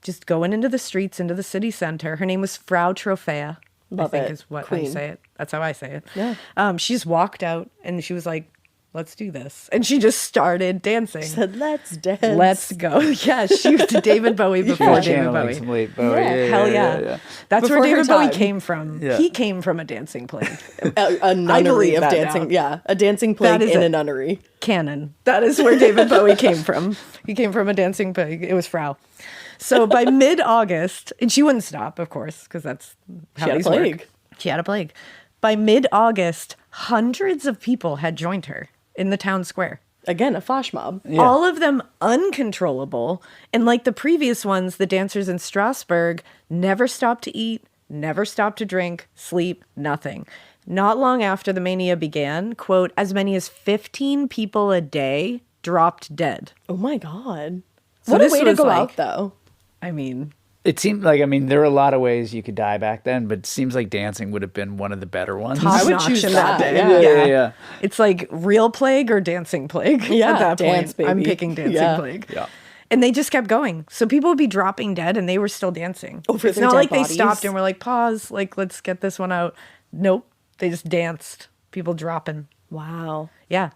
just going into the streets, into the city center. Her name was Frau Trophea. Love I think it. is what I Queen. say it. That's how I say it. Yeah. She just walked out and she was like, let's do this. And she just started dancing. Said, let's dance. Let's go. Yeah, she was David Bowie before David Channeling Bowie. some late Bowie. Yeah, Hell yeah. That's Before where her David Bowie time. came from. Yeah. He came from a dancing plague. A nunnery believe of that dancing. now. Yeah. A dancing plague is in it. a nunnery. Canon. That is where David Bowie came from. He came from a dancing plague. It was Frau. So by mid-August, and she wouldn't stop, of course, because that's how She had a these plague. work. She had a plague. By mid-August, hundreds of people had joined her in the town square. Again, a flash mob. Yeah. All of them uncontrollable. And like the previous ones, the dancers in Strasbourg never stopped to eat, never stopped to drink, sleep, nothing. Not long after the mania began, quote, as many as 15 people a day dropped dead. Oh my God. So What a this way to was go like- out, though. I mean, It seemed like, I mean, there were a lot of ways you could die back then, but it seems like dancing would have been one of the better ones. top I would notch choose in that, day. yeah. Yeah. It's like real plague or dancing plague. Yeah, at that dance, point, I'm baby. picking dancing Yeah. plague. Yeah. And they just kept going. So people would be dropping dead and they were still dancing. Over It's their not dead like they bodies? stopped and were like, pause, like, let's get this one out. Nope. They just danced. People dropping. Wow. Yeah.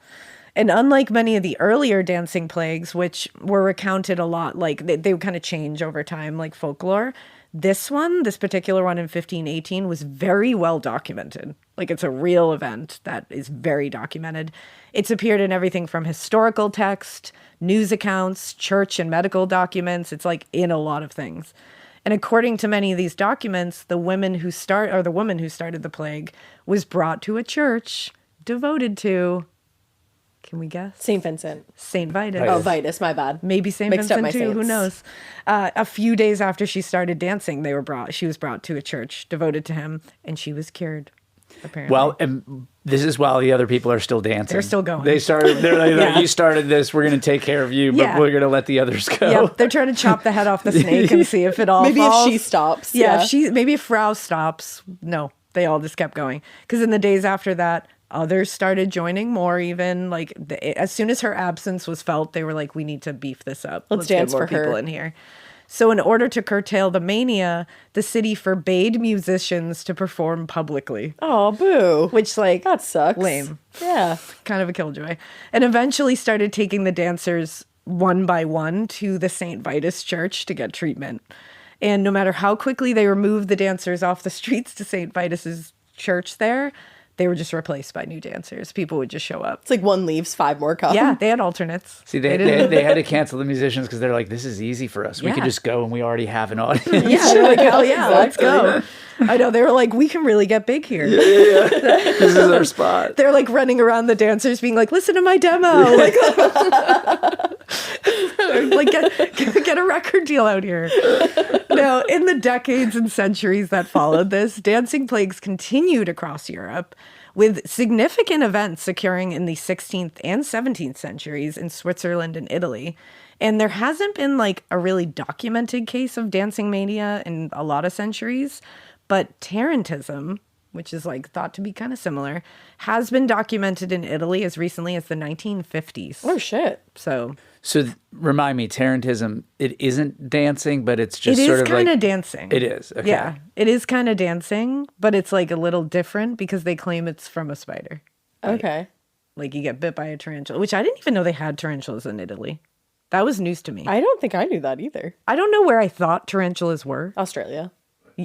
And unlike many of the earlier dancing plagues, which were recounted a lot, like they would kind of change over time, like folklore, this particular one in 1518 was very well documented. Like it's a real event that is very documented. It's appeared in everything from historical text, news accounts, church and medical documents. It's like in a lot of things. And according to many of these documents, the woman who started the plague was brought to a church devoted to, can we guess? St. Vincent. Saint Vitus. Oh, Vitus, my bad. Maybe Saint Mixed up Vincent my too. Who saints. knows? A few days after she started dancing, she was brought to a church devoted to him, and she was cured. Apparently. Well, and this is while the other people are still dancing. They're still going. They're like, Yeah. you started this, we're going to take care of you, but Yeah. we're going to let the others go. Yep, they're trying to chop the head off the snake and see if it all Maybe falls. if she stops. Yeah, maybe if Frau stops. No, they all just kept going. Because in the days after that, others started joining more. Even like as soon as her absence was felt, they were like, "We need to beef this up. Let's get dance more for her." people in here." So, in order to curtail the mania, the city forbade musicians to perform publicly, Oh, boo. which like That sucks. lame, Yeah. kind of a killjoy, and eventually started taking the dancers one by one to the St. Vitus Church to get treatment. And no matter how quickly they removed the dancers off the streets to St. Vitus's church there, they were just replaced by new dancers. People would just show up. It's like one leaves, 5 more come. Yeah, they had alternates. See, they had to cancel the musicians because they're like, this is easy for us. We could Yeah. just go and we already have an audience. Yeah, they're like, hell yeah, let's go. I know, they were like, we can really get big here. This is our spot. They're like running around the dancers being like, listen to my demo. Like, get a record deal out here. Now, in the decades and centuries that followed this, dancing plagues continued across Europe, with significant events occurring in the 16th and 17th centuries in Switzerland and Italy. And there hasn't been like a really documented case of dancing mania in a lot of centuries, but Tarantism, which is like thought to be kind of similar, has been documented in Italy as recently as the 1950s. Oh, shit. So Remind me, Tarantism, it isn't dancing, but it's just it sort is of kind like... of dancing. It is, okay. Yeah, it is kind of dancing, but it's like a little different because they claim it's from a spider. Okay. Like you get bit by a tarantula, which I didn't even know they had tarantulas in Italy. That was news to me. I don't think I knew that either. I don't know where I thought tarantulas were. Australia.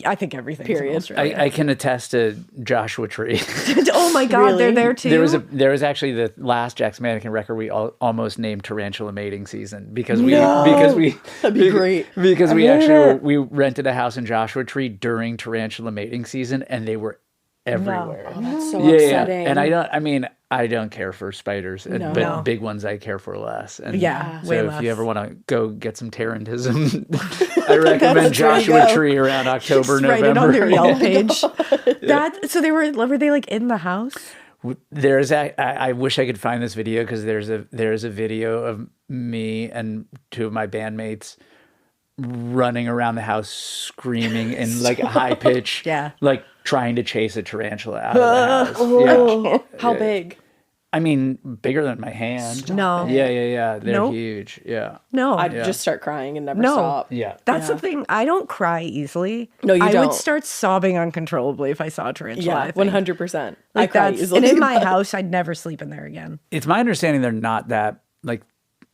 I think everything. Period. I can attest to Joshua Tree. Oh my God, Really? they're there too. There was actually the last Jack's Mannequin record we almost named Tarantula Mating Season because That'd be great. because we rented a house in Joshua Tree during Tarantula Mating Season and they were everywhere. Oh, that's so Yeah. upsetting. And I don't care for spiders, but No. big ones I care for less. And Yeah, so way if less. you ever want to go get some Tarantism, I recommend where you Joshua go. Tree around October, Just write it November. on their Yelp page. So were they like in the house? I wish I could find this video because there's a video of me and 2 of my bandmates running around the house screaming in like a high pitch, Yeah. like trying to chase a tarantula out of the house. Yeah. How big? I mean, bigger than my hand. No. Yeah. They're Nope. huge. Yeah. No. I'd just start crying and never No. stop. Yeah. That's the thing. I don't cry easily. No, you I don't. would start sobbing uncontrollably if I saw a tarantula. I Yeah, think. 100%. I Like cry that's, easily. and in my house, I'd never sleep in there again. It's my understanding they're not that, like,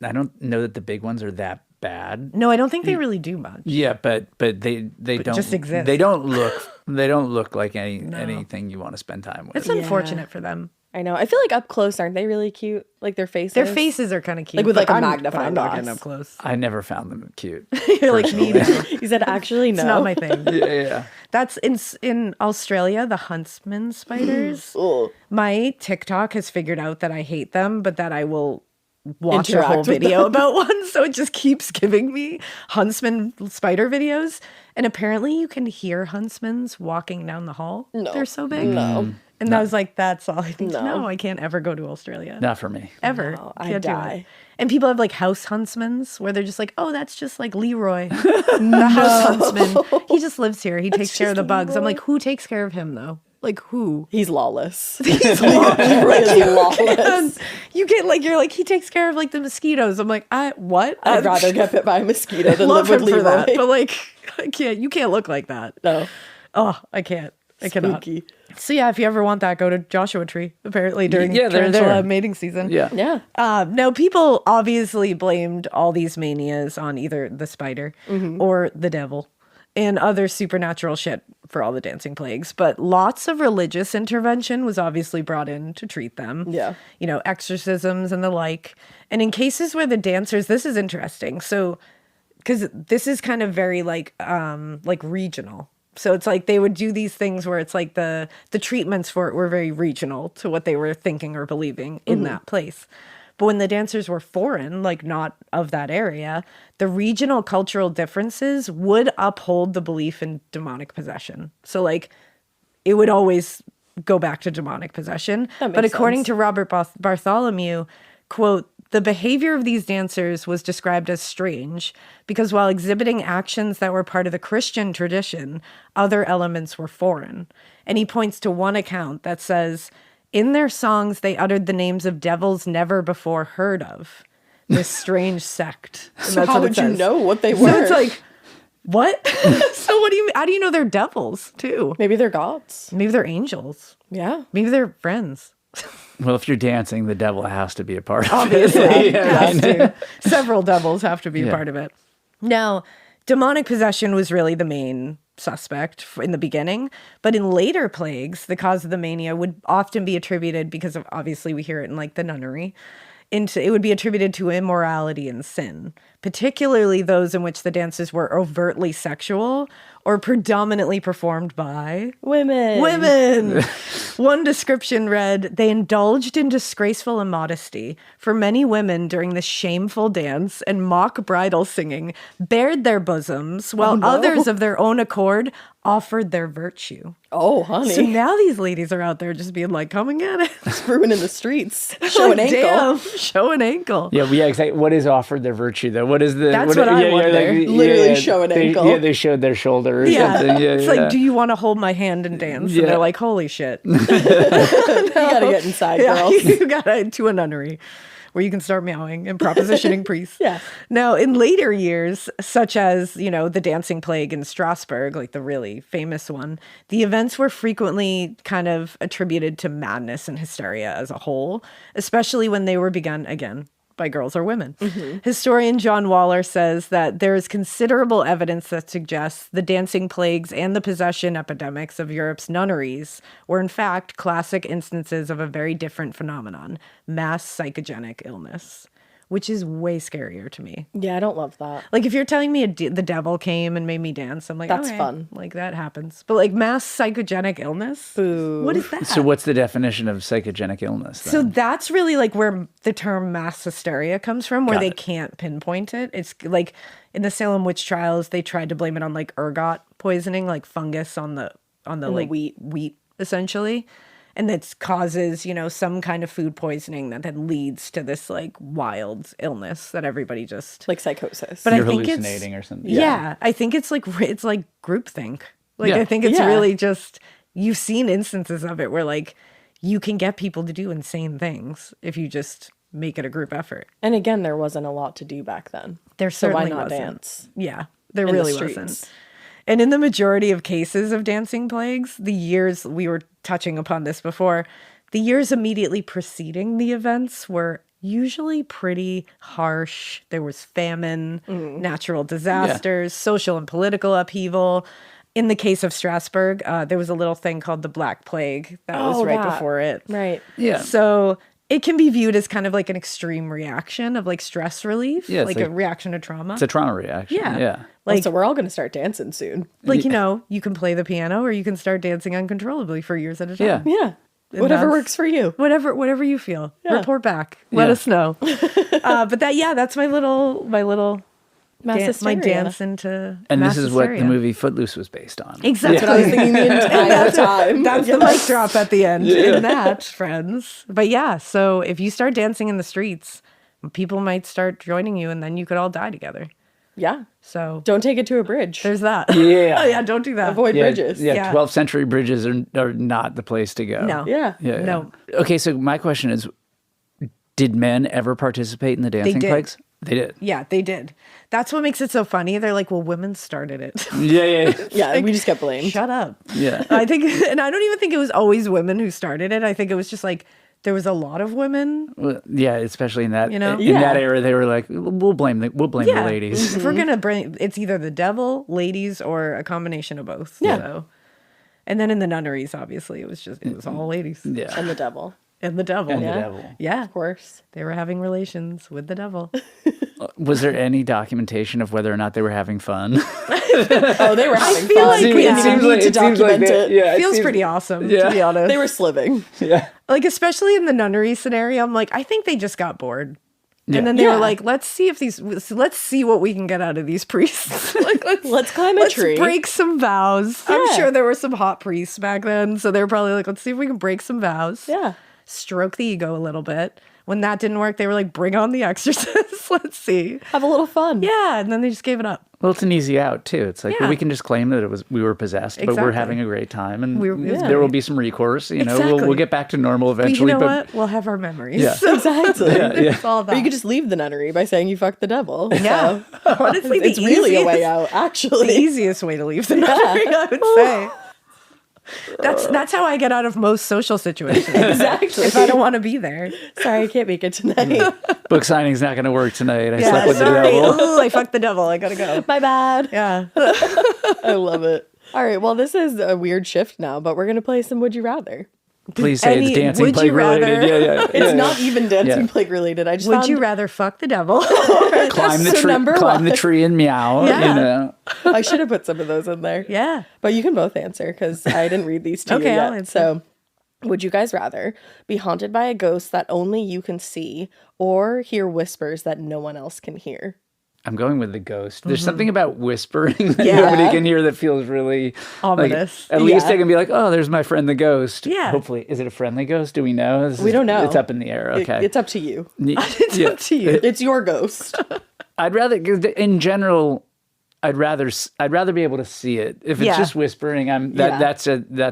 I don't know that the big ones are that bad. No, I don't think they really do much. Yeah, but they don't just exist. They don't look like anything you want to spend time with. It's unfortunate for them. I know. I feel like up close, aren't they really cute? Like their faces. Their faces are kind of cute. Like with, but like, a I'm magnifying not glass. getting up close. I never found them cute. You're like me. personally. You said actually no. It's not my thing. Yeah. That's in Australia, the huntsman spiders. My TikTok has figured out that I hate them, but that I will watch a Interact whole with video them. about one. So it just keeps giving me huntsman spider videos. And apparently you can hear huntsmans walking down the hall. No. They're so big. No. And I was like, that's all I need to No. know. I can't ever go to Australia. Not for me. Ever. No, I'd Can't do it. die. And people have like house huntsmans where they're just like, oh, that's just like Leroy, the house huntsman. He just lives here. He takes care of the bugs. I'm like, who takes care of him though? Like who? He's lawless. He's really lawless. You get like, you're like, he takes care of like the mosquitoes. I'm like, what? I'd rather get bit by a mosquito than love live with him for that. Leroy. But like, I can't. You can't look like that. No. Oh, I can't. I cannot. Spooky. So yeah, if you ever want that, go to Joshua Tree. Apparently during Yeah, they're tarantula there. mating season. Yeah. Yeah. Now, people obviously blamed all these manias on either the spider or the devil and other supernatural shit for all the dancing plagues. But lots of religious intervention was obviously brought in to treat them. Yeah. You know, exorcisms and the like. And in cases where the dancers, this is interesting. So, because this is kind of very like regional. So it's like they would do these things where it's like the treatments for it were very regional to what they were thinking or believing in that place. But when the dancers were foreign, like not of that area, the regional cultural differences would uphold the belief in demonic possession. So like it would always go back to demonic possession. That But makes according sense. to Robert Bartholomew, quote, the behavior of these dancers was described as strange because while exhibiting actions that were part of the Christian tradition, other elements were foreign. And he points to one account that says, in their songs, they uttered the names of devils never before heard of. This strange sect. And So that's how what it would you says. know what they were? So it's like, what? So what do you, how do you know they're devils too? Maybe they're gods. Maybe they're angels. Yeah. Maybe they're friends. Well, if you're dancing, the devil has to be a part of Obviously, it. has to. Several devils have to be a Yeah. part of it. Now, demonic possession was really the main suspect in the beginning, but in later plagues, the cause of the mania would often be attributed, because of, obviously we hear it in like the nunnery, it would be attributed to immorality and sin, particularly those in which the dances were overtly sexual or predominantly performed by women. One description read, "They indulged in disgraceful immodesty. For many women during this shameful dance and mock bridal singing bared their bosoms, while others of their own accord offered their virtue." Oh, honey. So now these ladies are out there just being like, come and get it. Ruining the streets. Show an ankle. Damn, show an ankle. Yeah, well, yeah, exactly. What is offered their virtue though? What is the? That's what I wonder. Literally show an ankle. Yeah, they showed their shoulder or Yeah. something. Yeah, It's like, do you want to hold my hand and dance? Yeah. And they're like, holy shit. You gotta get inside, Yeah, girls. you gotta to a nunnery where you can start meowing and propositioning priests. Yeah. Now, in later years, such as, the dancing plague in Strasbourg, like the really famous one, the events were frequently kind of attributed to madness and hysteria as a whole, especially when they were begun again by girls or women. Historian John Waller says that there is considerable evidence that suggests the dancing plagues and the possession epidemics of Europe's nunneries were in fact classic instances of a very different phenomenon, mass psychogenic illness, which is way scarier to me. Yeah, I don't love that. Like if you're telling me the devil came and made me dance, I'm like, That's okay, fun. like that happens. But like mass psychogenic illness, Boo. what is that? So what's the definition of psychogenic illness then? So that's really like where the term mass hysteria comes from, where Got they it. can't pinpoint it. It's like in the Salem witch trials, they tried to blame it on like ergot poisoning, like fungus on the like wheat essentially. And that causes, some kind of food poisoning that then leads to this like wild illness that everybody just Like psychosis. But You're I think hallucinating or something. Yeah, I think it's like groupthink. Like Yeah. I think it's Yeah. really just you've seen instances of it where like you can get people to do insane things if you just make it a group effort. And again, there wasn't a lot to do back then. There So why certainly not wasn't. dance? Yeah, there in the really streets? wasn't. And in the majority of cases of dancing plagues, the years we were touching upon this before, the years immediately preceding the events were usually pretty harsh. There was famine, natural disasters, social and political upheaval. In the case of Strasbourg, there was a little thing called the Black Plague that was Oh, right that. before it. Right. Yeah. So it can be viewed as kind of like an extreme reaction of like stress relief, Yeah, it's like like- a reaction to trauma. It's a trauma reaction. Yeah. Yeah. Like, So we're all going to start dancing soon. like, you can play the piano or you can start dancing uncontrollably for years at a time. Yeah. Yeah. And Whatever that's- works for you. Whatever you feel. Yeah. Report back. Let Yeah. us know. But that's my little Mass my hysteria. dance into And mass this is what the hysteria. movie Footloose was based on. Exactly. That's what I was thinking the entire time. That's the mic drop at the end in that, friends. But yeah, so if you start dancing in the streets, people might start joining you and then you could all die together. Yeah. So Don't take it to a bridge. there's that. Yeah. Oh, yeah, don't do that. Avoid Yeah, bridges. Yeah, Yeah. 12th century bridges are not the place to go. No. Yeah. Yeah. No. Okay, so my question is, did men ever participate in the dancing did. plagues? They did. Yeah, they did. That's what makes it so funny. They're like, well, women started it. Yeah. Yeah. We just get blamed. Shut up. Yeah. I think, and I don't even think it was always women who started it. I think it was just like there was a lot of women. Well, yeah, especially in that You know? in that Yeah. era, they were like, we'll blame the ladies. If we're gonna bring, it's either the devil, ladies, or a combination of both. Yeah. So. And then in the nunneries, obviously, it was all ladies. Yeah. And the devil. And the devil. And the Yeah. devil. Yeah. Of course. They were having relations with the devil. Was there any documentation of whether or not they were having fun? Oh, they were having feel fun. like we we- didn't even need to document it. Yeah, Feels pretty awesome, Yeah. to be honest. They were sliving. Yeah. like, especially in the nunnery scenario, I'm like, I think they just got bored. Yeah. And then they Yeah. were like, let's see what we can get out of these priests. Like, Let's climb a tree. break some vows. I'm Yeah. sure there were some hot priests back then. So they were probably like, let's see if we can break some vows. Yeah. Stroke the ego a little bit. When that didn't work, they were like, bring on the exorcist. Let's see. Have a little fun. Yeah. And then they just gave it up. Well, it's an easy out too. It's like, well, Yeah. we can just claim that we were possessed, but we're Exactly. having a great time, and It's there will great. be some recourse. You know, Exactly. we'll get back to normal But you eventually. know what? We'll have our memories. Yeah. Exactly. It's all that. Or you could just leave the nunnery by saying you fucked the devil. Yeah. So Honestly, it's really a way out, actually. The easiest way to leave the nunnery, I would say. That's how I get out of most social situations. Exactly. If I don't want to be there. Sorry, I can't make it tonight. Book signing's not going to work tonight. I Yeah, slept with the sorry. devil. Ooh, I fucked the devil. I gotta go. My bad. Yeah. I love it. All right, well, this is a weird shift now, but we're going to play some Would You Rather. Please say it's dancing would plague you rather- related. Yeah. It's not even dancing Yeah. plague related. I just Would found you rather fuck the devil? Climb the So tree. number Climb the one. tree and meow. Yeah. You know. I should have put some of those in there. Yeah. But you can both answer because I didn't read these to Okay, you I'll yet. answer. So, would you guys rather be haunted by a ghost that only you can see or hear whispers that no one else can hear? I'm going with the ghost. There's something about whispering that Yeah. nobody can hear that feels really Ominous. Like, at least Yeah. I can be like, oh, there's my friend the ghost. Yeah. Hopefully, is it a friendly ghost? Do we know? We don't know. It's up in the air. Okay. It's up to you. It's Yeah. up to you. It's your ghost. I'd rather, 'cause in general, I'd rather be able to see it. If it's Yeah. just whispering, Yeah. that's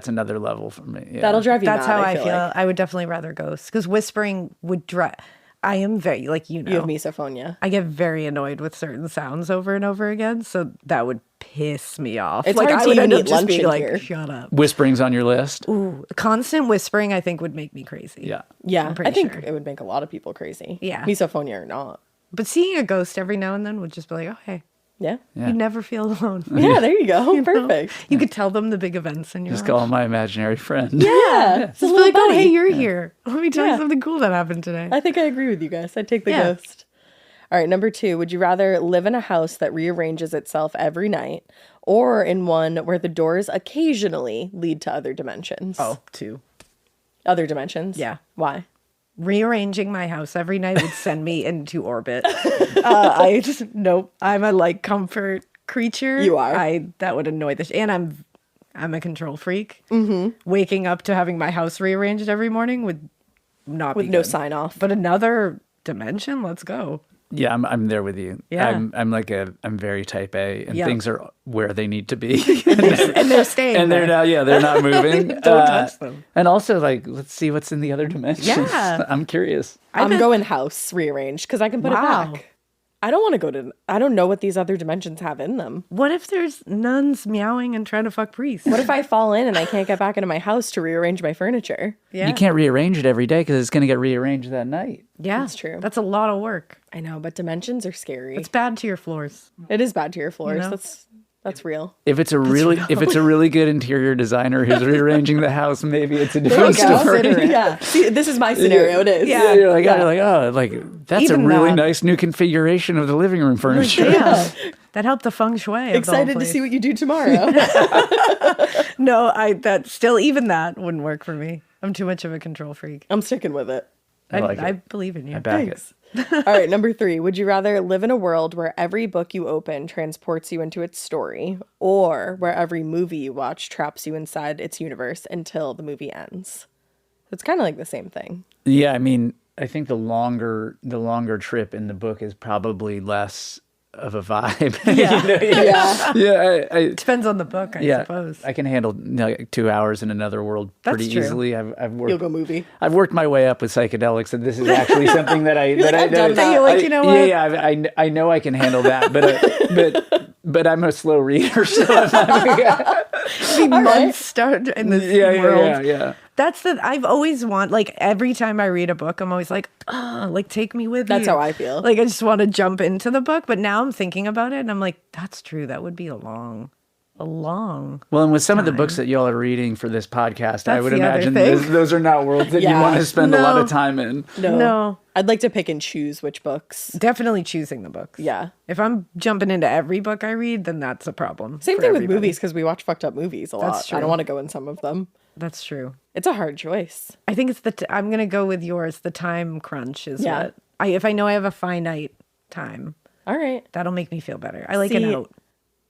another level for me. Yeah. That'll drive you That's mad, how I feel. like. I would definitely rather ghosts because whispering would drive. I am very, like, You have know, misophonia. I get very annoyed with certain sounds over and over again. So that would piss me off. It's like, hard I to would even end up eat just lunch being in like, here. shut up. Whispering's on your list. Ooh, constant whispering, I think, would make me crazy. Yeah. Yeah, I'm pretty I think sure. it would make a lot of people crazy. Yeah. Misophonia or not. But seeing a ghost every now and then would just be like, oh, hey, Yeah. Yeah. you never feel alone. Yeah, there you go. You know? Perfect. You could tell them the big events in your Just life. call my imaginary friend. Yeah. It's a Just be little like, oh, buddy. hey, you're here. Let me tell Yeah. you something cool that happened today. I think I agree with you guys. I'd take the Yeah. ghost. All right, number 2. Would you rather live in a house that rearranges itself every night or in one where the doors occasionally lead to other dimensions? two. Other dimensions? Yeah. Why? Rearranging my house every night would send me into orbit. I just, nope. I'm a like comfort creature. You are. That would annoy the and I'm a control freak. Mm-hmm. Waking up to having my house rearranged every morning would not With be no good. sign off. But another dimension, let's go. Yeah, I'm there with you. Yeah. I'm very type A, and Yeah. things are where they need to be. And they're staying And they're there. they're not moving. Don't touch them. And also, like, let's see what's in the other dimensions. Yeah. I'm curious. I'm going house rearranged because I can put Wow. it back. I don't want to go to. I don't know what these other dimensions have in them. What if there's nuns meowing and trying to fuck priests? What if I fall in and I can't get back into my house to rearrange my furniture? Yeah. You can't rearrange it every day because it's going to get rearranged that night. Yeah. That's true. That's a lot of work. I know, but dimensions are scary. It's bad to your floors. It is bad to your floors. know? That's real. If it's a really good interior designer who's rearranging the house, maybe it's a different There you go. story. Yeah. See, this is my scenario. It is. Yeah. You're like, oh, like that's Even a really that. nice new configuration of the living room furniture. Yeah. That helped the feng shui. Of the whole Excited to place. see what you do tomorrow. No, even that wouldn't work for me. I'm too much of a control freak. I'm sticking with it. I like I it. believe in you. I back Thanks. All right, number 3. Would you rather live in a world where every book you open transports you into its story, or where every movie you watch traps you inside its universe until the movie ends? It's kind of like the same thing. Yeah, I mean, I think the longer trip in the book is probably less of a vibe. Yeah. Yeah. Yeah, I Depends on the book, I suppose. I can handle like 2 hours in another world That's pretty true. easily. I've You'll worked go movie. I've worked my way up with psychedelics, and this is actually something that I that I I've done that. You're like, you know what? Yeah, I know I can handle that, but I'm a slow reader, so Be months start in this world. yeah. That's I've always like every time I read a book, I'm always like, like take me with you. That's how I feel. Like I just want to jump into the book. But now I'm thinking about it and I'm like, that's true. That would be a long. Well, and with some of the books that y'all are reading for this podcast, I That's would the other imagine thing. those are not worlds that you Yeah. want to spend a lot No. of time in. No. I'd like to pick and choose which books. Definitely choosing the books. Yeah. If I'm jumping into every book I read, then that's a problem. Same for thing with everybody. movies because we watch fucked up movies a lot. That's I don't true. want to go in some of them. That's true. It's a hard choice. I think it's I'm gonna go with yours. The time crunch is Yeah. what if I know I have a finite time, All right. that'll make me feel better. I like an See, out.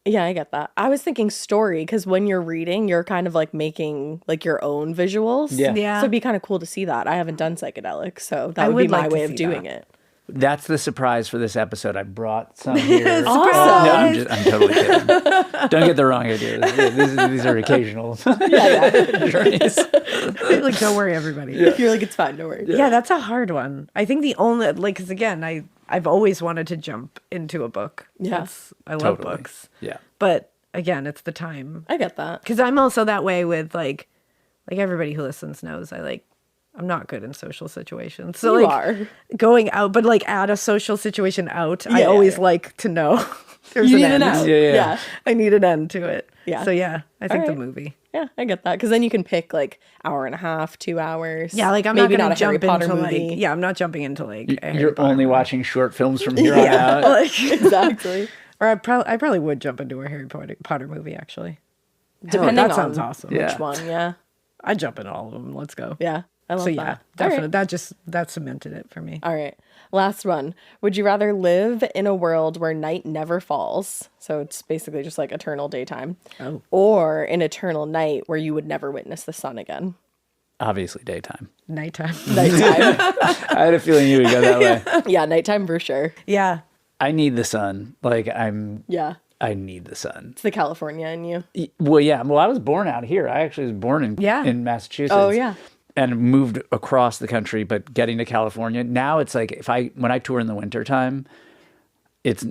Yeah, I get that. I was thinking story because when you're reading, you're kind of like making like your own visuals. Yeah. Yeah. So it'd be kind of cool to see that. I haven't done psychedelics, so that I would be would my like to way of see doing that. it. That's the surprise for this episode. I brought some here. Awesome. No, I'm totally kidding. Don't get the wrong idea. These are occasional journeys. Like, don't worry, everybody. You're like, it's fine, don't worry. Yeah, that's a hard one. I think the only because again, I've always wanted to jump into a book. Yeah. I love Totally. books, Yeah. but again, it's the time. I get that. Because I'm also that way with like everybody who listens knows I'm not good in social situations. So You like are. going out, but like at a social situation out, I Yeah, always yeah. like to know there's You an need an end. out. Yeah. Yeah. I need an end to it. Yeah. So yeah, I think the right. movie. Yeah, I get that. Because then you can pick like hour and a half, 2 hours. Yeah, like I'm maybe not not gonna a Harry jump Potter into movie. like I'm not jumping into like a Harry You're Potter only movie. watching short films from here on out. Like, Exactly. or I probably would jump into a Harry Potter movie actually. Depending that on sounds awesome. Yeah. which one. Yeah. I'd jump in all of them. Let's go. Yeah. I love So that. yeah, All definitely. right. That cemented it for me. All right. Last one. Would you rather live in a world where night never falls? So it's basically just like eternal daytime. Oh. Or an eternal night where you would never witness the sun again? Obviously, daytime. Nighttime. Nighttime. I had a feeling you would go that way. Yeah, nighttime for sure. Yeah. I need the sun. Like Yeah. I need the sun. It's the California in you. Well, yeah. Well, I was born out here. I actually was born in Massachusetts. Oh, yeah. And moved across the country, but getting to California now, it's like when I tour in the wintertime, it's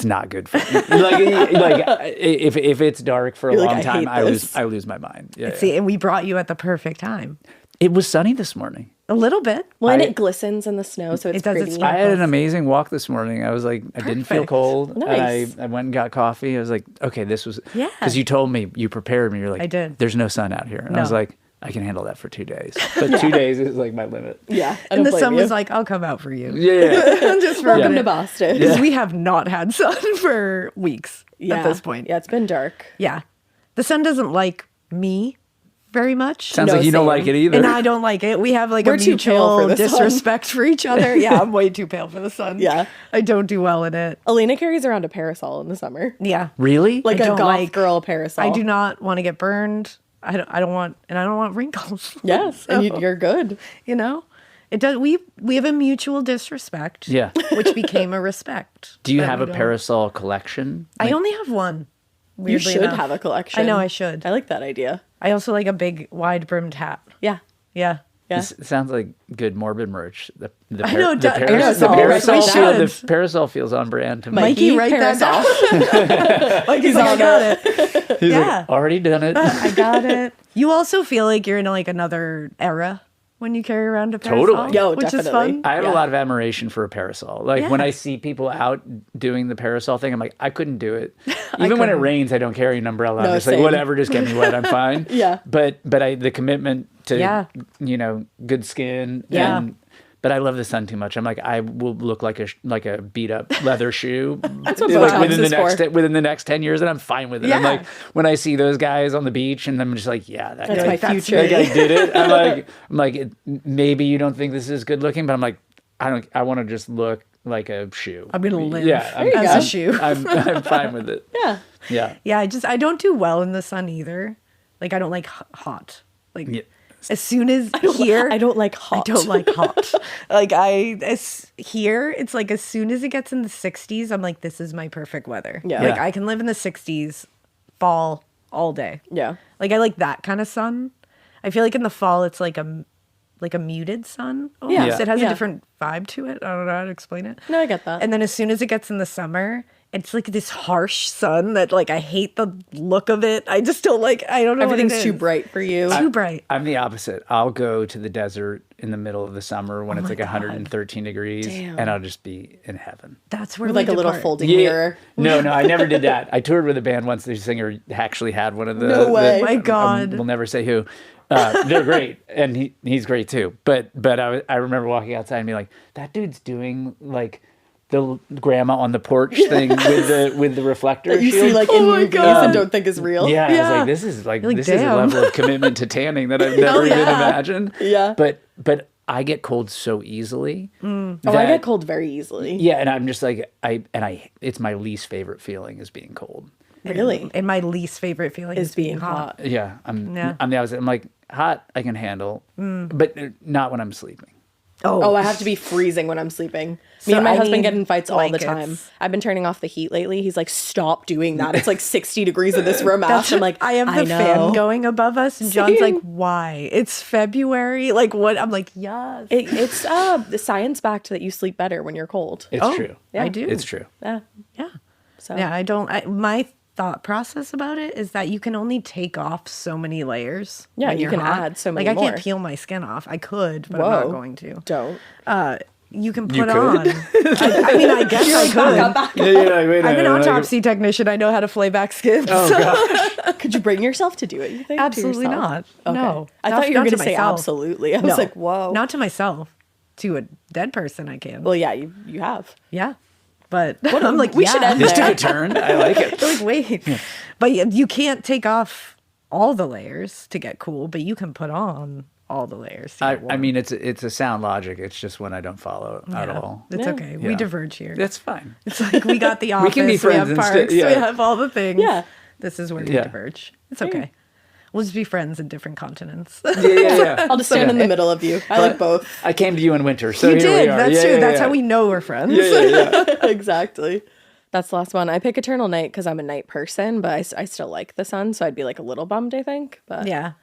not good for me. like if it's dark for a You're like, long I time, hate this. I lose my mind. Yeah, See, and we brought you at the perfect time. It was sunny this morning. A little bit. Well, and it glistens in the snow, so it's It does, it's pretty. fun. I had an amazing walk this morning. I was like, I didn't feel Perfect. cold. Nice. And I went and got coffee. I was like, okay, this was Yeah. because you told me, you prepared me. You're like, I did. There's no sun out here, and I was No. like, I can handle that for 2 days. But 2 days is like my limit. Yeah. I And don't the blame sun you. was like, I'll come out for you. Yeah. Just for Welcome a to minute. Boston. Because we have not had sun for weeks Yeah. at this point. Yeah, it's been dark. Yeah. The sun doesn't like me very much. Sounds No, like you don't same. like it either. And I don't like it. We have like We're a too pale for mutual the sun. disrespect for each other. Yeah, I'm way too pale for the sun. Yeah. I don't do well in it. Alaina carries around a parasol in the summer. Yeah. Really? Like I a don't goth like- girl parasol. I do not want to get burned. I don't want wrinkles. Yes, and you're good. You know? It does we have a mutual disrespect. Yeah. Which became a respect. Do you but have we a don't- parasol collection? I only have one. You weirdly should enough. have a collection. I know I should. I like that idea. I also like a big wide brimmed hat. Yeah. Yeah. Yeah. This sounds like good Morbid merch. The I know, the I know, so parasol, we should. the parasol feels on brand to me. Mikey, write that down. Mikey's like, I got it. He's yeah. like, already done it. I got it. You also feel like you're in like another era when you carry around a parasol. Totally. Yo, which is definitely. fun. I have Yeah. a lot of admiration for a parasol. Like when Yeah. I see people out doing the parasol thing, I'm like, I couldn't do it. Even when it couldn't. rains, I don't carry an umbrella. I'm No, just same. like, whatever, just get me wet. I'm fine. Yeah. But the commitment to, Yeah. good skin. Yeah. But I love the sun too much. I'm like, I will look like a beat up leather shoe. That's what Botox within the next 10 years, and I'm fine with it. I'm Yeah. like, when I see those guys on the beach, and I'm just like, yeah, that That's guy, my that's future. that guy did it. I'm like, maybe you don't think this is good looking, but I'm like, I want to just look like a shoe. I'm gonna live Yeah, you as go. a shoe. I'm fine with it. Yeah. Yeah. Yeah, I don't do well in the sun either. Like I don't like hot. Like Yeah. as soon as here, I don't like hot. I don't like hot. Here, it's like as soon as it gets in the 60s, I'm like, this is my perfect weather. Yeah. Like Yeah. I can live in the 60s, fall all day. Yeah. Like I like that kind of sun. I feel like in the fall it's like a muted sun. Almost. Yeah. It has Yeah. a different vibe to it. I don't know how to explain it. No, I get that. And then as soon as it gets in the summer, it's like this harsh sun that like I hate the look of it. I just don't like. I don't know. what it Everything's too is. bright for you. Too bright. I'm the opposite. I'll go to the desert in the middle of the summer when it's like 113 degrees, Damn. and I'll just be in heaven. That's where With we like a little depart. folding mirror. No, I never did that. I toured with a band once. The singer actually had one of the. No way. the- My God. We'll never say who. They're great, and he's great too. But I remember walking outside and being like, that dude's doing like the grandma on the porch thing with the reflector That you shield. see like Oh in my movies God. and don't think is real. Yeah, I was Yeah. like, this is like, this is a damn. level of commitment to tanning that I've never even yeah. imagined. Yeah. But I get cold so easily. Oh, I get cold very easily. Yeah, and I'm just like it's my least favorite feeling is being cold. Really? And my least favorite feeling Is being hot. Yeah, I'm Yeah. the opposite. I'm like hot I can handle, but not when I'm sleeping. Oh, I have to be freezing when I'm sleeping. Me So and my I husband need get in fights all the time. blankets. I've been turning off the heat lately. He's like, stop doing that. It's like 60 degrees in this room. I'm like, I have the know. fan going above us, and John's Same. like, "Why? It's February. Like what?" I'm like, "Yes, It's the science backed that you sleep better when you're cold. It's true. I do. It's true. Yeah. Yeah, So yeah. I don't. My thought process about it is that you can only take off so many layers. Yeah, when you you're can hot. add so many Like I more. can't peel my skin off. I could, but I'm not going to. Don't. You can put You could? on. I mean, I guess I could. Yeah, you're like, wait a I'm an minute, autopsy technician. I know how to flay back skins. Oh gosh. Could you bring yourself to do it, you think? to Absolutely yourself? not. No. I Not- thought you were not going to to say myself. absolutely. I was No. like, whoa. Not to myself. To a dead person, I can. Well, yeah, you have. Yeah. But I'm like, we should end This there. took a turn. I like it. like, wait. But you can't take off all the layers to get cool, but you can put on all the layers. To get I warm. mean, it's a sound logic. It's just when I don't follow it at Yeah. all. It's Yeah. okay. Yeah. We diverge here. That's fine. It's like we got the office, can be we friends have instead, parks, yeah. we have all the things. Yeah. This is where we Yeah. diverge. It's okay. We'll just be friends in different continents. Yeah. I'll just stand in the middle of you. I like both. I came to you in winter, so You here we did. are. That's Yeah, true. yeah, That's yeah. how we know we're friends. Yeah. Exactly. That's the last one. I pick Eternal Night because I'm a night person, but I still like the sun, so I'd be like a little bummed, I think. But Yeah.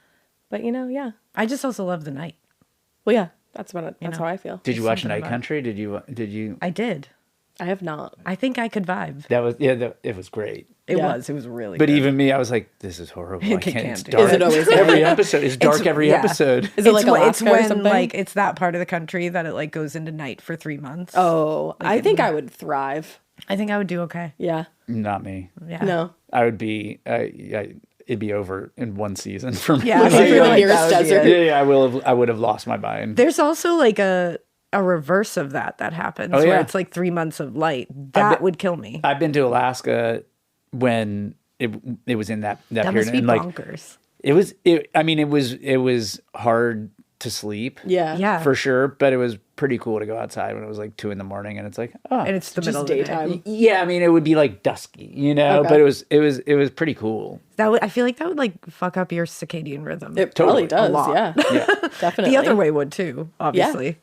But yeah. I just also love the night. Well, yeah. That's how I feel. Did you watch something Night about- Country? Did you? I did. I have not. I think I could vibe. That was it was great. It Yeah. was. It was really But good. even me, I was like, this is horrible. I It can't. can't It's do dark. Is it always every episode? It's dark every yeah. episode. Is it like it's Alaska or when something? like it's that part of the country that it like goes into night for 3 months. Oh, I think I would thrive. I think I would do okay. Yeah. Not me. Yeah. No. I would be. It'd be over in one season for me. Yeah, I Like, feel you're the like nearest that would be desert. it. I would have lost my mind. There's also like a reverse of that happens where yeah. it's like 3 months of light. That would kill me. I've been to Alaska when it was in that That period, must be and like bonkers. it was hard to sleep. Yeah. Yeah. For sure, but it was pretty cool to go outside when it was like 2 a.m. and it's like, oh, And it's the Just middle of the day. daytime. yeah. I mean, it would be like dusky, Okay. but it was pretty cool. That would, I feel like that would like fuck up your circadian rhythm. It Totally. probably does. A lot. Yeah. Yeah. Definitely. the other way would too, obviously.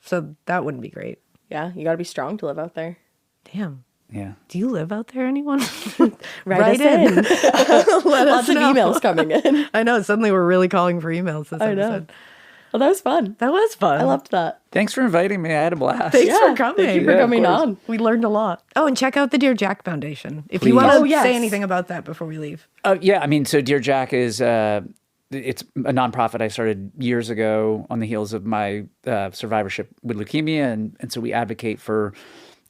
So that wouldn't be great. Yeah. You got to be strong to live out there. Damn. Yeah. Do you live out there, anyone? Write us in. Let us Lots of know. emails coming in. I know. Suddenly we're really calling for emails this I know. episode. Well, that was fun. That was fun. I loved that. Thanks for inviting me. I had a blast. Thanks Yeah, for coming. thank you for Yeah, of coming course. on. We learned a lot. Oh, and check out the Dear Jack Foundation if Please. you want to Oh, yes. say anything about that before we leave. Yeah, I mean, so Dear Jack is it's a nonprofit I started years ago on the heels of my survivorship with leukemia, and so we advocate for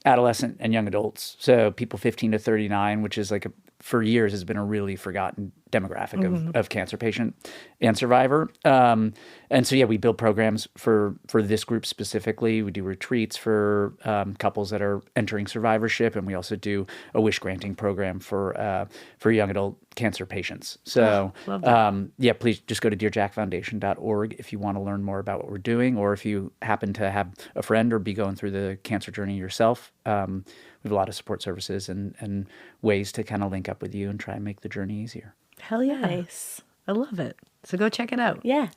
adolescent and young adults, so people 15 to 39, which is like for years has been a really forgotten demographic of cancer patient and survivor. And so, yeah, we build programs for this group specifically. We do retreats for couples that are entering survivorship, and we also do a wish granting program for young adult cancer patients. So, love that. yeah, please just go to dearjackfoundation.org if you want to learn more about what we're doing, or if you happen to have a friend or be going through the cancer journey yourself. We have a lot of support services and ways to kind of link up with you and try and make the journey easier. Hell yeah. Nice. I love it. So go check it out. Yeah.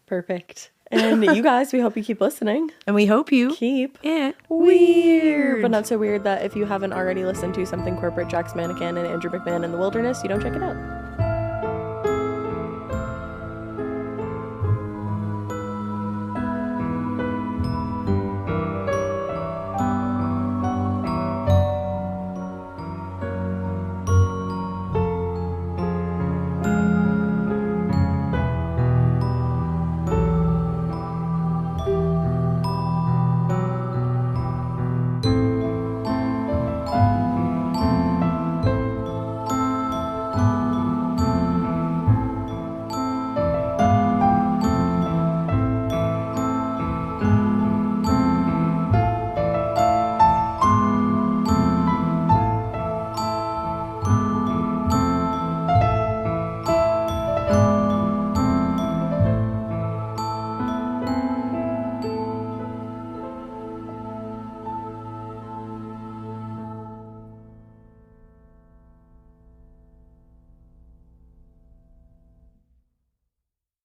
Perfect. And you guys, we hope you keep listening. And we hope you Keep it weird. But not so weird that if you haven't already listened to Something Corporate, Jack's Mannequin, and Andrew McMahon in the Wilderness, you don't check it out.